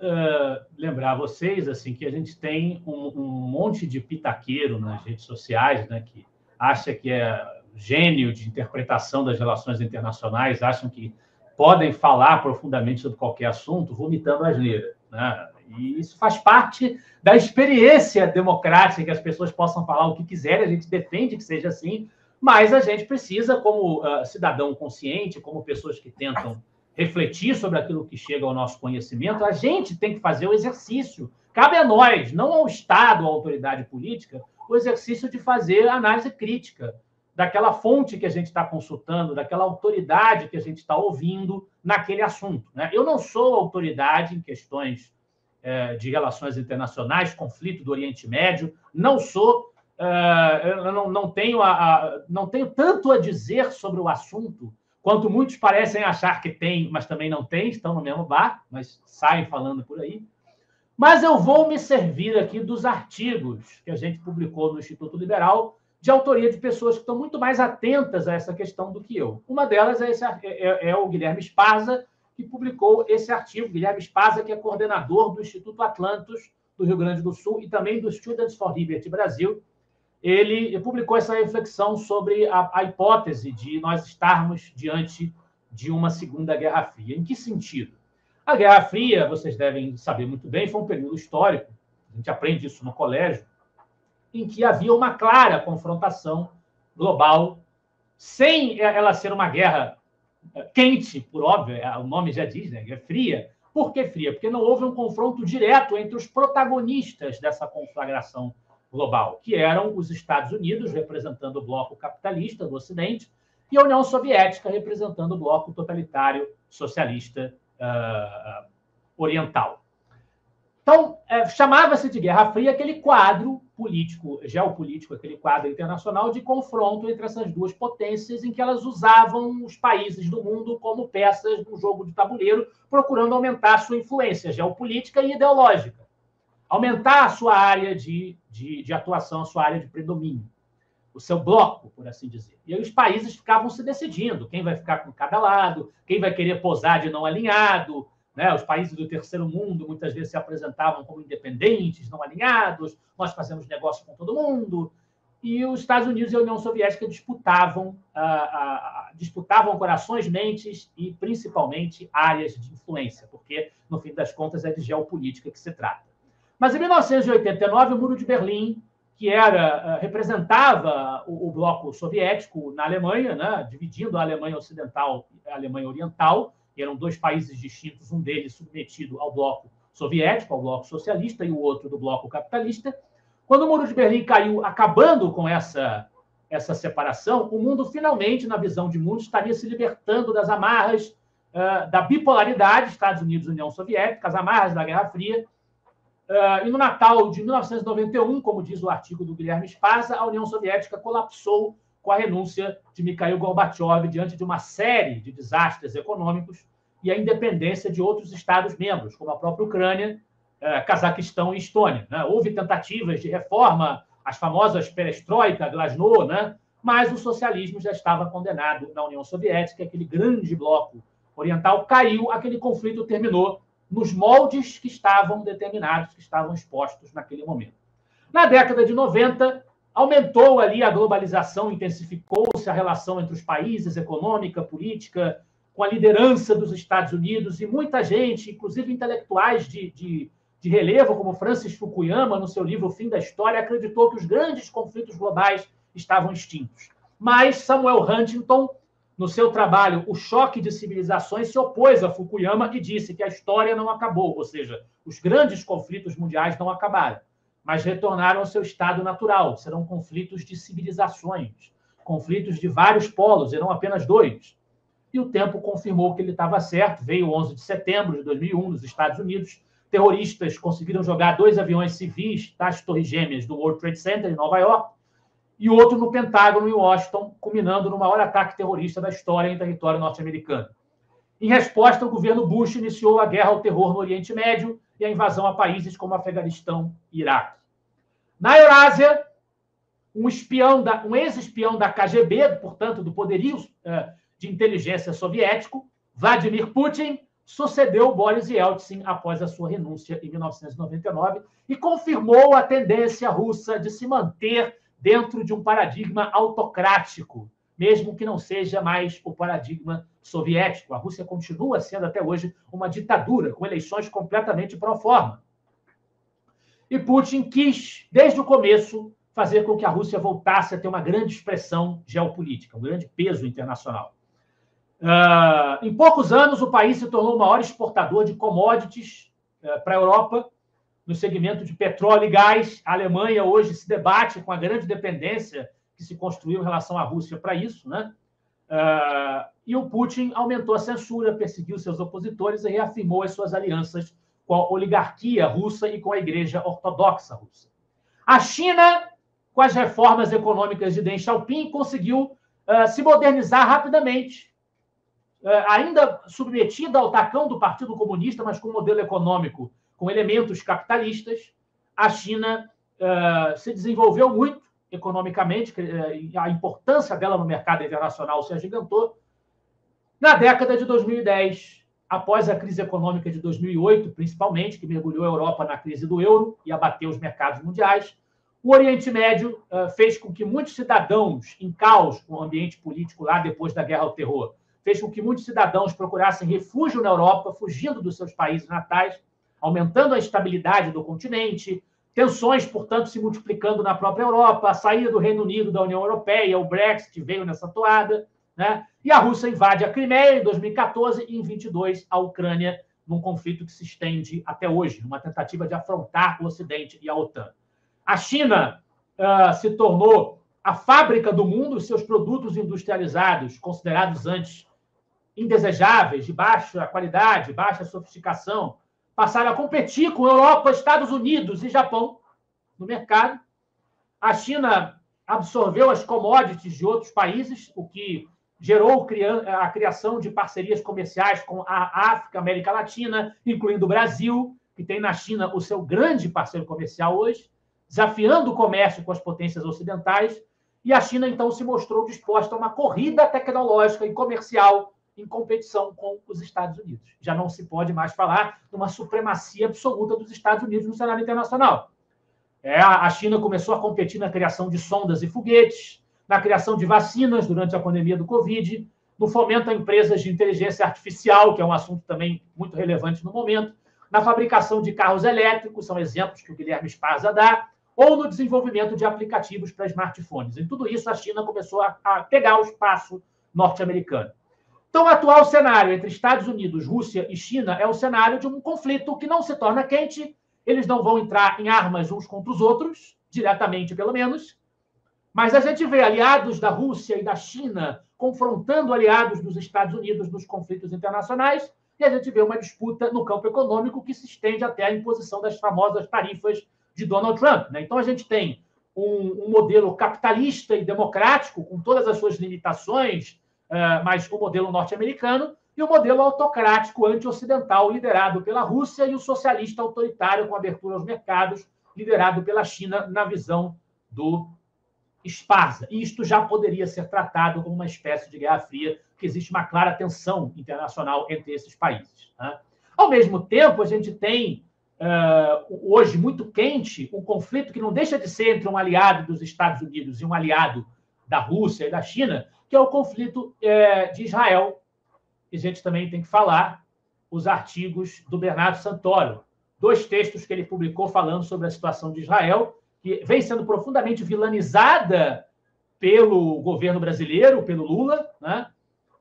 lembrar a vocês assim, que a gente tem um monte de pitaqueiro nas redes sociais, né, que acha que é gênio de interpretação das relações internacionais, acham que podem falar profundamente sobre qualquer assunto, vomitando asneira, né? E isso faz parte da experiência democrática, que as pessoas possam falar o que quiserem, a gente defende que seja assim, mas a gente precisa, como cidadão consciente, como pessoas que tentam refletir sobre aquilo que chega ao nosso conhecimento, a gente tem que fazer o exercício. Cabe a nós, não ao Estado, à autoridade política, o exercício de fazer análise crítica daquela fonte que a gente está consultando, daquela autoridade que a gente está ouvindo naquele assunto, né? Eu não sou autoridade em questões de relações internacionais, conflito do Oriente Médio, não sou, eu não tenho tanto a dizer sobre o assunto, quanto muitos parecem achar que tem, mas também não tem, estão no mesmo bar, mas saem falando por aí. Mas eu vou me servir aqui dos artigos que a gente publicou no Instituto Liberal, de autoria de pessoas que estão muito mais atentas a essa questão do que eu. Uma delas é o Guilherme Esparza, que publicou esse artigo. Guilherme Esparza, que é coordenador do Instituto Atlantos, do Rio Grande do Sul, e também do Students for Liberty Brasil. Ele publicou essa reflexão sobre a hipótese de nós estarmos diante de uma Segunda Guerra Fria. Em que sentido? A Guerra Fria, vocês devem saber muito bem, foi um período histórico, a gente aprende isso no colégio, em que havia uma clara confrontação global, sem ela ser uma guerra quente, por óbvio, o nome já diz, né? É fria. Por que fria? Porque não houve um confronto direto entre os protagonistas dessa conflagração global, que eram os Estados Unidos, representando o bloco capitalista do Ocidente, e a União Soviética, representando o bloco totalitário socialista oriental. Então, chamava-se de Guerra Fria aquele quadro político, geopolítico, aquele quadro internacional de confronto entre essas duas potências, em que elas usavam os países do mundo como peças de um jogo de tabuleiro, procurando aumentar a sua influência geopolítica e ideológica, aumentar a sua área de atuação, a sua área de predomínio, o seu bloco, por assim dizer. E aí os países ficavam se decidindo quem vai ficar com cada lado, quem vai querer posar de não alinhado, né? Os países do terceiro mundo muitas vezes se apresentavam como independentes, não alinhados, nós fazemos negócio com todo mundo. E os Estados Unidos e a União Soviética disputavam corações, mentes e, principalmente, áreas de influência, porque, no fim das contas, é de geopolítica que se trata. Mas, em 1989, o Muro de Berlim, que representava o bloco soviético na Alemanha, né, dividindo a Alemanha Ocidental e a Alemanha Oriental, eram dois países distintos, um deles submetido ao bloco soviético, ao bloco socialista, e o outro do bloco capitalista. Quando o Muro de Berlim caiu, acabando com essa separação, o mundo finalmente, na visão de mundo, estaria se libertando das amarras da bipolaridade, Estados Unidos e União Soviética, as amarras da Guerra Fria. E no Natal de 1991, como diz o artigo do Guilherme Esparza, a União Soviética colapsou com a renúncia de Mikhail Gorbachev diante de uma série de desastres econômicos e a independência de outros Estados-membros, como a própria Ucrânia, Cazaquistão e Estônia. Houve tentativas de reforma, as famosas perestroika, glasnost, mas o socialismo já estava condenado na União Soviética, aquele grande bloco oriental caiu, aquele conflito terminou nos moldes que estavam determinados, que estavam expostos naquele momento. Na década de 90, aumentou ali a globalização, intensificou-se a relação entre os países, econômica, política, com a liderança dos Estados Unidos, e muita gente, inclusive intelectuais de relevo, como Francis Fukuyama, no seu livro O Fim da História, acreditou que os grandes conflitos globais estavam extintos. Mas Samuel Huntington, no seu trabalho O Choque de Civilizações, se opôs a Fukuyama e disse que a história não acabou, ou seja, os grandes conflitos mundiais não acabaram, mas retornaram ao seu estado natural. Serão conflitos de civilizações, conflitos de vários polos, e não apenas dois. E o tempo confirmou que ele estava certo. Veio o 11 de setembro de 2001, nos Estados Unidos. Terroristas conseguiram jogar 2 aviões civis das Torres Gêmeas do World Trade Center, em Nova York, e outro no Pentágono, em Washington, culminando no maior ataque terrorista da história em território norte-americano. Em resposta, o governo Bush iniciou a guerra ao terror no Oriente Médio e a invasão a países como Afeganistão e Iraque. Na Eurásia, um ex-espião da KGB, portanto, do poderio de inteligência soviético, Vladimir Putin, sucedeu Boris Yeltsin após a sua renúncia em 1999 e confirmou a tendência russa de se manter dentro de um paradigma autocrático, mesmo que não seja mais o paradigma soviético. A Rússia continua sendo até hoje uma ditadura, com eleições completamente pró forma. E Putin quis, desde o começo, fazer com que a Rússia voltasse a ter uma grande expressão geopolítica, um grande peso internacional. Em poucos anos, o país se tornou o maior exportador de commodities para a Europa, no segmento de petróleo e gás. A Alemanha hoje se debate com a grande dependência que se construiu em relação à Rússia para isso, e o Putin aumentou a censura, perseguiu seus opositores e reafirmou as suas alianças com a oligarquia russa e com a Igreja Ortodoxa russa. A China, com as reformas econômicas de Deng Xiaoping, conseguiu se modernizar rapidamente, ainda submetida ao tacão do Partido Comunista, mas com um modelo econômico com elementos capitalistas. A China se desenvolveu muito economicamente, a importância dela no mercado internacional se agigantou. Na década de 2010, após a crise econômica de 2008, principalmente, que mergulhou a Europa na crise do euro e abateu os mercados mundiais, o Oriente Médio fez com que muitos cidadãos, em caos com o ambiente político lá depois da guerra ao terror, fez com que muitos cidadãos procurassem refúgio na Europa, fugindo dos seus países natais, aumentando a instabilidade do continente, Tensões, portanto, se multiplicando na própria Europa, a saída do Reino Unido da União Europeia, o Brexit veio nessa toada, né? E a Rússia invade a Crimeia em 2014 e, em 2022, a Ucrânia, num conflito que se estende até hoje, numa tentativa de afrontar o Ocidente e a OTAN. A China se tornou a fábrica do mundo, seus produtos industrializados, considerados antes indesejáveis, de baixa qualidade, baixa sofisticação, passaram a competir com Europa, Estados Unidos e Japão no mercado. A China absorveu as commodities de outros países, o que gerou a criação de parcerias comerciais com a África, América Latina, incluindo o Brasil, que tem na China o seu grande parceiro comercial hoje, desafiando o comércio com as potências ocidentais. E a China, então, se mostrou disposta a uma corrida tecnológica e comercial em competição com os Estados Unidos. Já não se pode mais falar de uma supremacia absoluta dos Estados Unidos no cenário internacional. A China começou a competir na criação de sondas e foguetes, na criação de vacinas durante a pandemia do Covid, no fomento a empresas de inteligência artificial, que é um assunto também muito relevante no momento, na fabricação de carros elétricos, são exemplos que o Guilherme Spazza dá, ou no desenvolvimento de aplicativos para smartphones. Em tudo isso, a China começou a pegar o espaço norte-americano. Então, o atual cenário entre Estados Unidos, Rússia e China é o cenário de um conflito que não se torna quente, eles não vão entrar em armas uns contra os outros, diretamente pelo menos, mas a gente vê aliados da Rússia e da China confrontando aliados dos Estados Unidos nos conflitos internacionais, e a gente vê uma disputa no campo econômico que se estende até a imposição das famosas tarifas de Donald Trump, né? Então, a gente tem um modelo capitalista e democrático, com todas as suas limitações, mas o modelo norte-americano, e o modelo autocrático anti-ocidental, liderado pela Rússia, e o socialista autoritário, com abertura aos mercados, liderado pela China, na visão do Spazza. E isto já poderia ser tratado como uma espécie de guerra fria, que existe uma clara tensão internacional entre esses países, né? Ao mesmo tempo, a gente tem, hoje, muito quente, um conflito que não deixa de ser entre um aliado dos Estados Unidos e um aliado da Rússia e da China, que é o conflito de Israel. E a gente também tem que falar os artigos do Bernardo Santoro, 2 textos que ele publicou falando sobre a situação de Israel, que vem sendo profundamente vilanizada pelo governo brasileiro, pelo Lula, né?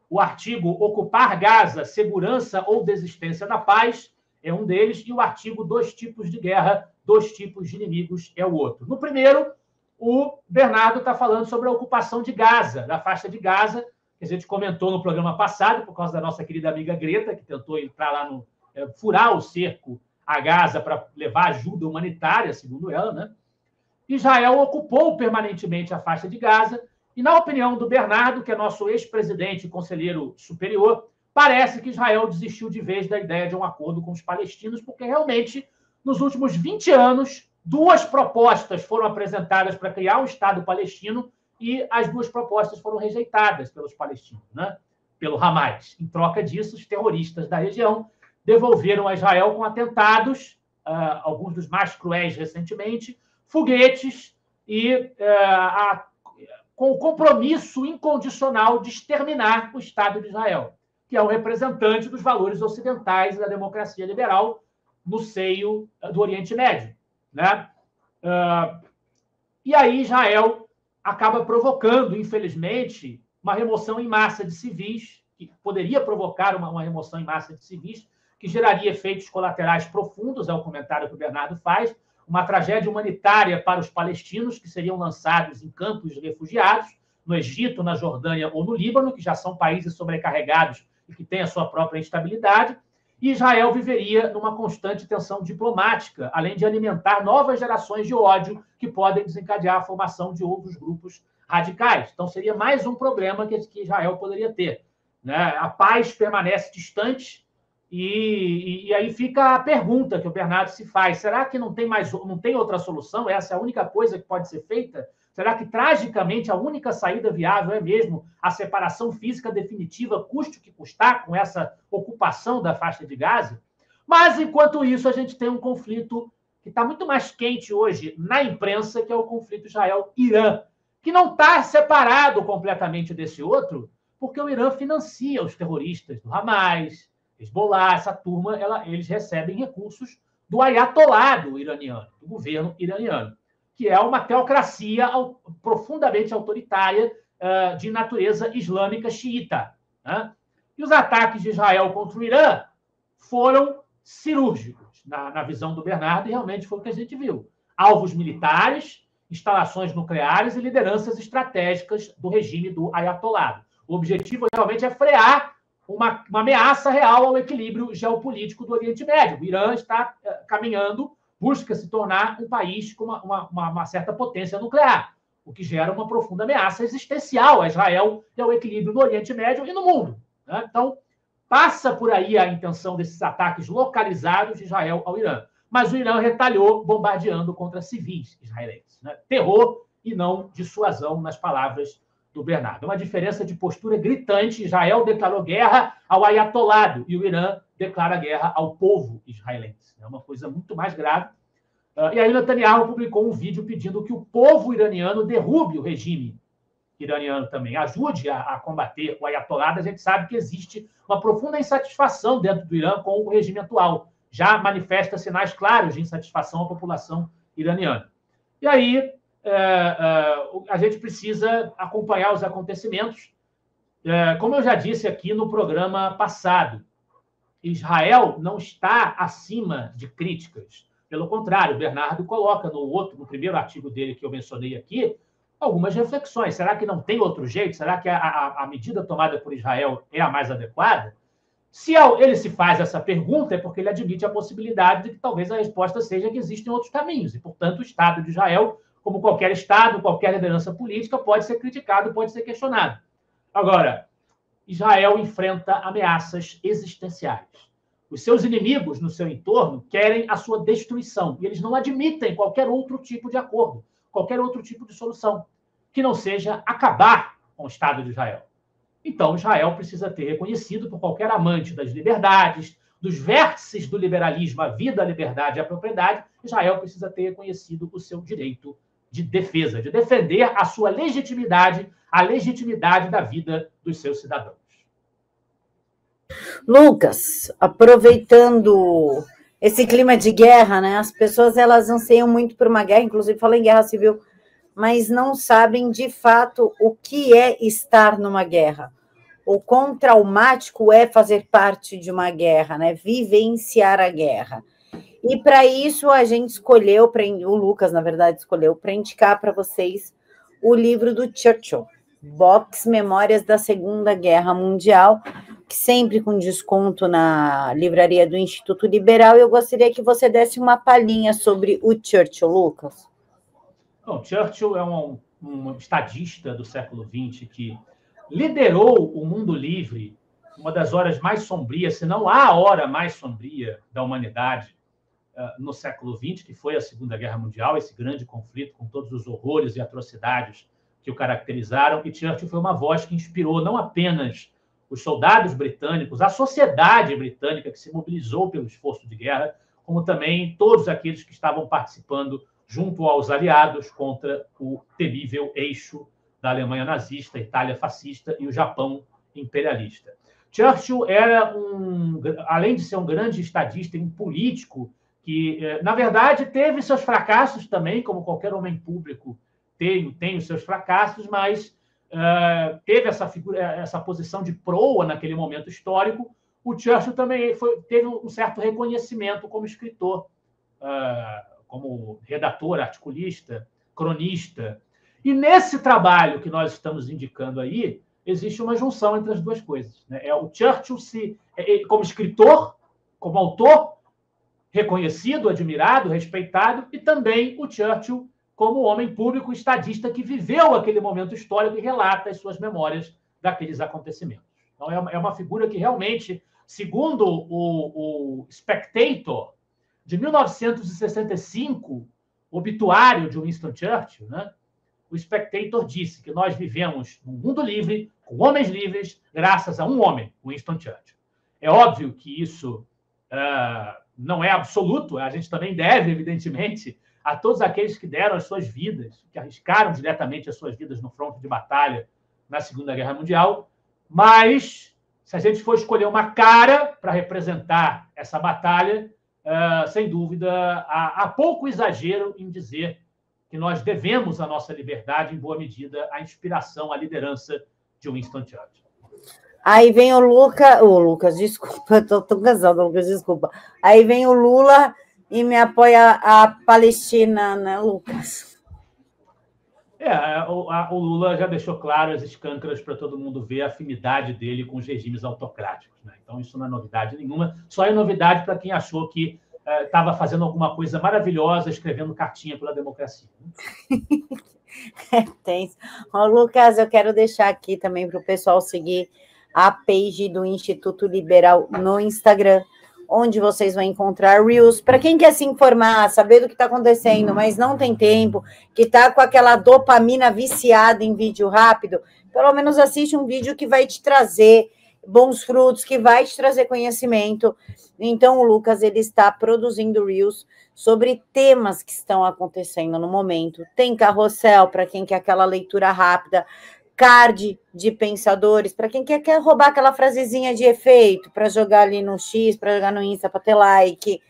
O artigo Ocupar Gaza, Segurança ou Desistência da Paz é um deles, e o artigo 2 tipos de guerra, 2 tipos de inimigos é o outro. No primeiro, o Bernardo está falando sobre a ocupação de Gaza, da faixa de Gaza, que a gente comentou no programa passado, por causa da nossa querida amiga Greta, que tentou entrar lá furar o cerco a Gaza para levar ajuda humanitária, segundo ela, né? Israel ocupou permanentemente a faixa de Gaza, e, na opinião do Bernardo, que é nosso ex-presidente e conselheiro superior, parece que Israel desistiu de vez da ideia de um acordo com os palestinos, porque realmente, nos últimos 20 anos, 2 propostas foram apresentadas para criar um Estado palestino, e as 2 propostas foram rejeitadas pelos palestinos, né? Pelo Hamas. Em troca disso, os terroristas da região devolveram a Israel com atentados, alguns dos mais cruéis recentemente, foguetes e com o compromisso incondicional de exterminar o Estado de Israel, que é o representante dos valores ocidentais e da democracia liberal no seio do Oriente Médio, né? E aí Israel acaba provocando, infelizmente, uma remoção em massa de civis, que poderia provocar uma remoção em massa de civis, que geraria efeitos colaterais profundos, é o comentário que o Bernardo faz, uma tragédia humanitária para os palestinos, que seriam lançados em campos de refugiados, no Egito, na Jordânia ou no Líbano, que já são países sobrecarregados e que têm a sua própria instabilidade, e Israel viveria numa constante tensão diplomática, além de alimentar novas gerações de ódio que podem desencadear a formação de outros grupos radicais. Então, seria mais um problema que Israel poderia ter, né? A paz permanece distante, e aí fica a pergunta que o Bernardo se faz: será que não tem outra solução? Essa é a única coisa que pode ser feita? Será que, tragicamente, a única saída viável é mesmo a separação física definitiva, custe o que custar, com essa ocupação da faixa de Gaza? Mas, enquanto isso, a gente tem um conflito que está muito mais quente hoje na imprensa, que é o conflito Israel-Irã, que não está separado completamente desse outro, porque o Irã financia os terroristas do Hamas, Hezbollah, essa turma, eles recebem recursos do ayatolado iraniano, do governo iraniano, que é uma teocracia profundamente autoritária de natureza islâmica xiita. Né? E os ataques de Israel contra o Irã foram cirúrgicos, na visão do Bernardo, e realmente foi o que a gente viu. Alvos militares, instalações nucleares e lideranças estratégicas do regime do ayatolado. O objetivo realmente é frear uma ameaça real ao equilíbrio geopolítico do Oriente Médio. O Irã está caminhando, busca se tornar um país com uma certa potência nuclear, o que gera uma profunda ameaça existencial a Israel e ao equilíbrio no Oriente Médio e no mundo. Né? Então, passa por aí a intenção desses ataques localizados de Israel ao Irã. Mas o Irã retalhou bombardeando contra civis israelenses. Né? Terror e não dissuasão, nas palavras do Bernardo. Uma diferença de postura gritante. Israel declarou guerra ao ayatolado e o Irã declara guerra ao povo israelense. É uma coisa muito mais grave. E aí Netanyahu publicou um vídeo pedindo que o povo iraniano derrube o regime iraniano também, ajude a combater o ayatolado. A gente sabe que existe uma profunda insatisfação dentro do Irã com o regime atual. Já manifesta sinais claros de insatisfação à população iraniana. E aí a gente precisa acompanhar os acontecimentos. Como eu já disse aqui no programa passado, Israel não está acima de críticas. Pelo contrário, o Bernardo coloca no primeiro artigo dele que eu mencionei aqui, algumas reflexões. Será que não tem outro jeito? Será que a medida tomada por Israel é a mais adequada? Se ele se faz essa pergunta, é porque ele admite a possibilidade de que talvez a resposta seja que existem outros caminhos. E, portanto, o Estado de Israel, como qualquer Estado, qualquer liderança política, pode ser criticado, pode ser questionado. Agora, Israel enfrenta ameaças existenciais. Os seus inimigos no seu entorno querem a sua destruição. E eles não admitem qualquer outro tipo de acordo, qualquer outro tipo de solução, que não seja acabar com o Estado de Israel. Então, Israel precisa ter reconhecido por qualquer amante das liberdades, dos vértices do liberalismo, a vida, a liberdade e a propriedade, Israel precisa ter reconhecido o seu direito de defesa, de defender a sua legitimidade, a legitimidade da vida dos seus cidadãos. Lucas, aproveitando esse clima de guerra, né? As pessoas elas anseiam muito por uma guerra, inclusive falam em guerra civil, mas não sabem de fato o que é estar numa guerra. O quão traumático é fazer parte de uma guerra, né? Vivenciar a guerra. E para isso a gente escolheu, o Lucas, na verdade, escolheu para indicar para vocês o livro do Churchill, Box Memórias da Segunda Guerra Mundial, que sempre com desconto na livraria do Instituto Liberal. Eu gostaria que você desse uma palhinha sobre o Churchill, Lucas. Bom, Churchill é um estadista do século XX que liderou o mundo livre, uma das horas mais sombrias, se não a hora mais sombria da humanidade no século XX, que foi a Segunda Guerra Mundial, esse grande conflito com todos os horrores e atrocidades que o caracterizaram. E Churchill foi uma voz que inspirou não apenas os soldados britânicos, a sociedade britânica que se mobilizou pelo esforço de guerra, como também todos aqueles que estavam participando junto aos aliados contra o temível eixo da Alemanha nazista, Itália fascista e o Japão imperialista. Churchill era além de ser um grande estadista e um político que, na verdade, teve seus fracassos também, como qualquer homem público tem os seus fracassos, mas teve essa posição de proa naquele momento histórico. O Churchill também teve um certo reconhecimento como escritor, como redator, articulista, cronista. E nesse trabalho que nós estamos indicando aí, existe uma junção entre as duas coisas. Né? O Churchill, como escritor, como autor, reconhecido, admirado, respeitado, e também o Churchill como homem público estadista que viveu aquele momento histórico e relata as suas memórias daqueles acontecimentos. Então, é uma figura que realmente, segundo o Spectator, de 1965, obituário de Winston Churchill, né? O Spectator disse que nós vivemos num mundo livre, com homens livres, graças a um homem, Winston Churchill. É óbvio que isso não é absoluto, a gente também deve, evidentemente, a todos aqueles que deram as suas vidas, que arriscaram diretamente as suas vidas no fronte de batalha na Segunda Guerra Mundial, mas, se a gente for escolher uma cara para representar essa batalha, sem dúvida, há pouco exagero em dizer que nós devemos a nossa liberdade, em boa medida, à inspiração, à liderança de Winston Churchill. Aí vem o Lucas, desculpa, estou cansada, Lucas, desculpa. Aí vem o Lula e me apoia a Palestina, né, Lucas? O Lula já deixou claro as escâncaras para todo mundo ver a afinidade dele com os regimes autocráticos, né? Então, isso não é novidade nenhuma, só é novidade para quem achou que estava fazendo alguma coisa maravilhosa, escrevendo cartinha pela democracia. Tem. Lucas, eu quero deixar aqui também para o pessoal seguir a page do Instituto Liberal no Instagram, onde vocês vão encontrar Reels. Para quem quer se informar, saber do que está acontecendo, mas não tem tempo, que está com aquela dopamina viciada em vídeo rápido, pelo menos assiste um vídeo que vai te trazer bons frutos, que vai te trazer conhecimento. Então, o Lucas, ele está produzindo Reels sobre temas que estão acontecendo no momento. Tem carrossel, para quem quer aquela leitura rápida, card de pensadores, para quem quer roubar aquela frasezinha de efeito, para jogar ali no X, para jogar no Insta, para ter like.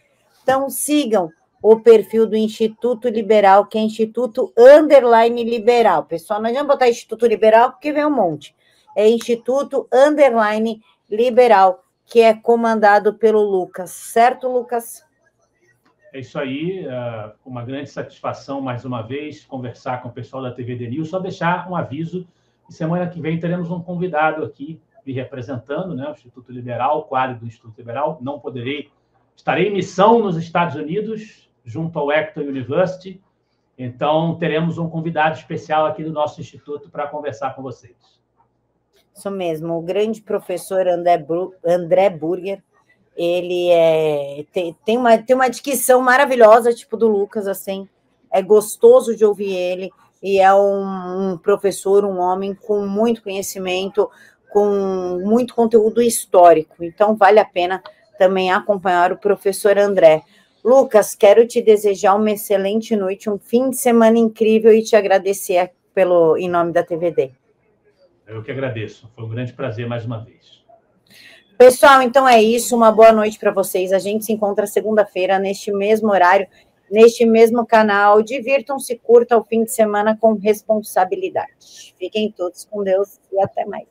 Então, sigam o perfil do Instituto Liberal, que é Instituto _Liberal. Pessoal, não adianta botar Instituto Liberal, porque vem um monte. É Instituto _Liberal, que é comandado pelo Lucas. Certo, Lucas? É isso aí, uma grande satisfação, mais uma vez, conversar com o pessoal da TVD News. Só deixar um aviso, que semana que vem teremos um convidado aqui me representando, né, o Instituto Liberal, o quadro do Instituto Liberal. Não poderei, estarei em missão nos Estados Unidos, junto ao Acton University, então teremos um convidado especial aqui do nosso Instituto para conversar com vocês. Isso mesmo, o grande professor André Burger, ele tem uma dicção maravilhosa, tipo do Lucas, assim, é gostoso de ouvir ele, e é um professor, um homem com muito conhecimento, com muito conteúdo histórico, então vale a pena também acompanhar o professor André. Lucas, quero te desejar uma excelente noite, um fim de semana incrível e te agradecer em nome da TVD. Eu que agradeço, foi um grande prazer mais uma vez. Pessoal, então é isso, uma boa noite para vocês. A gente se encontra segunda-feira, neste mesmo horário, neste mesmo canal. Divirtam-se, curtam o fim de semana com responsabilidade. Fiquem todos com Deus e até mais.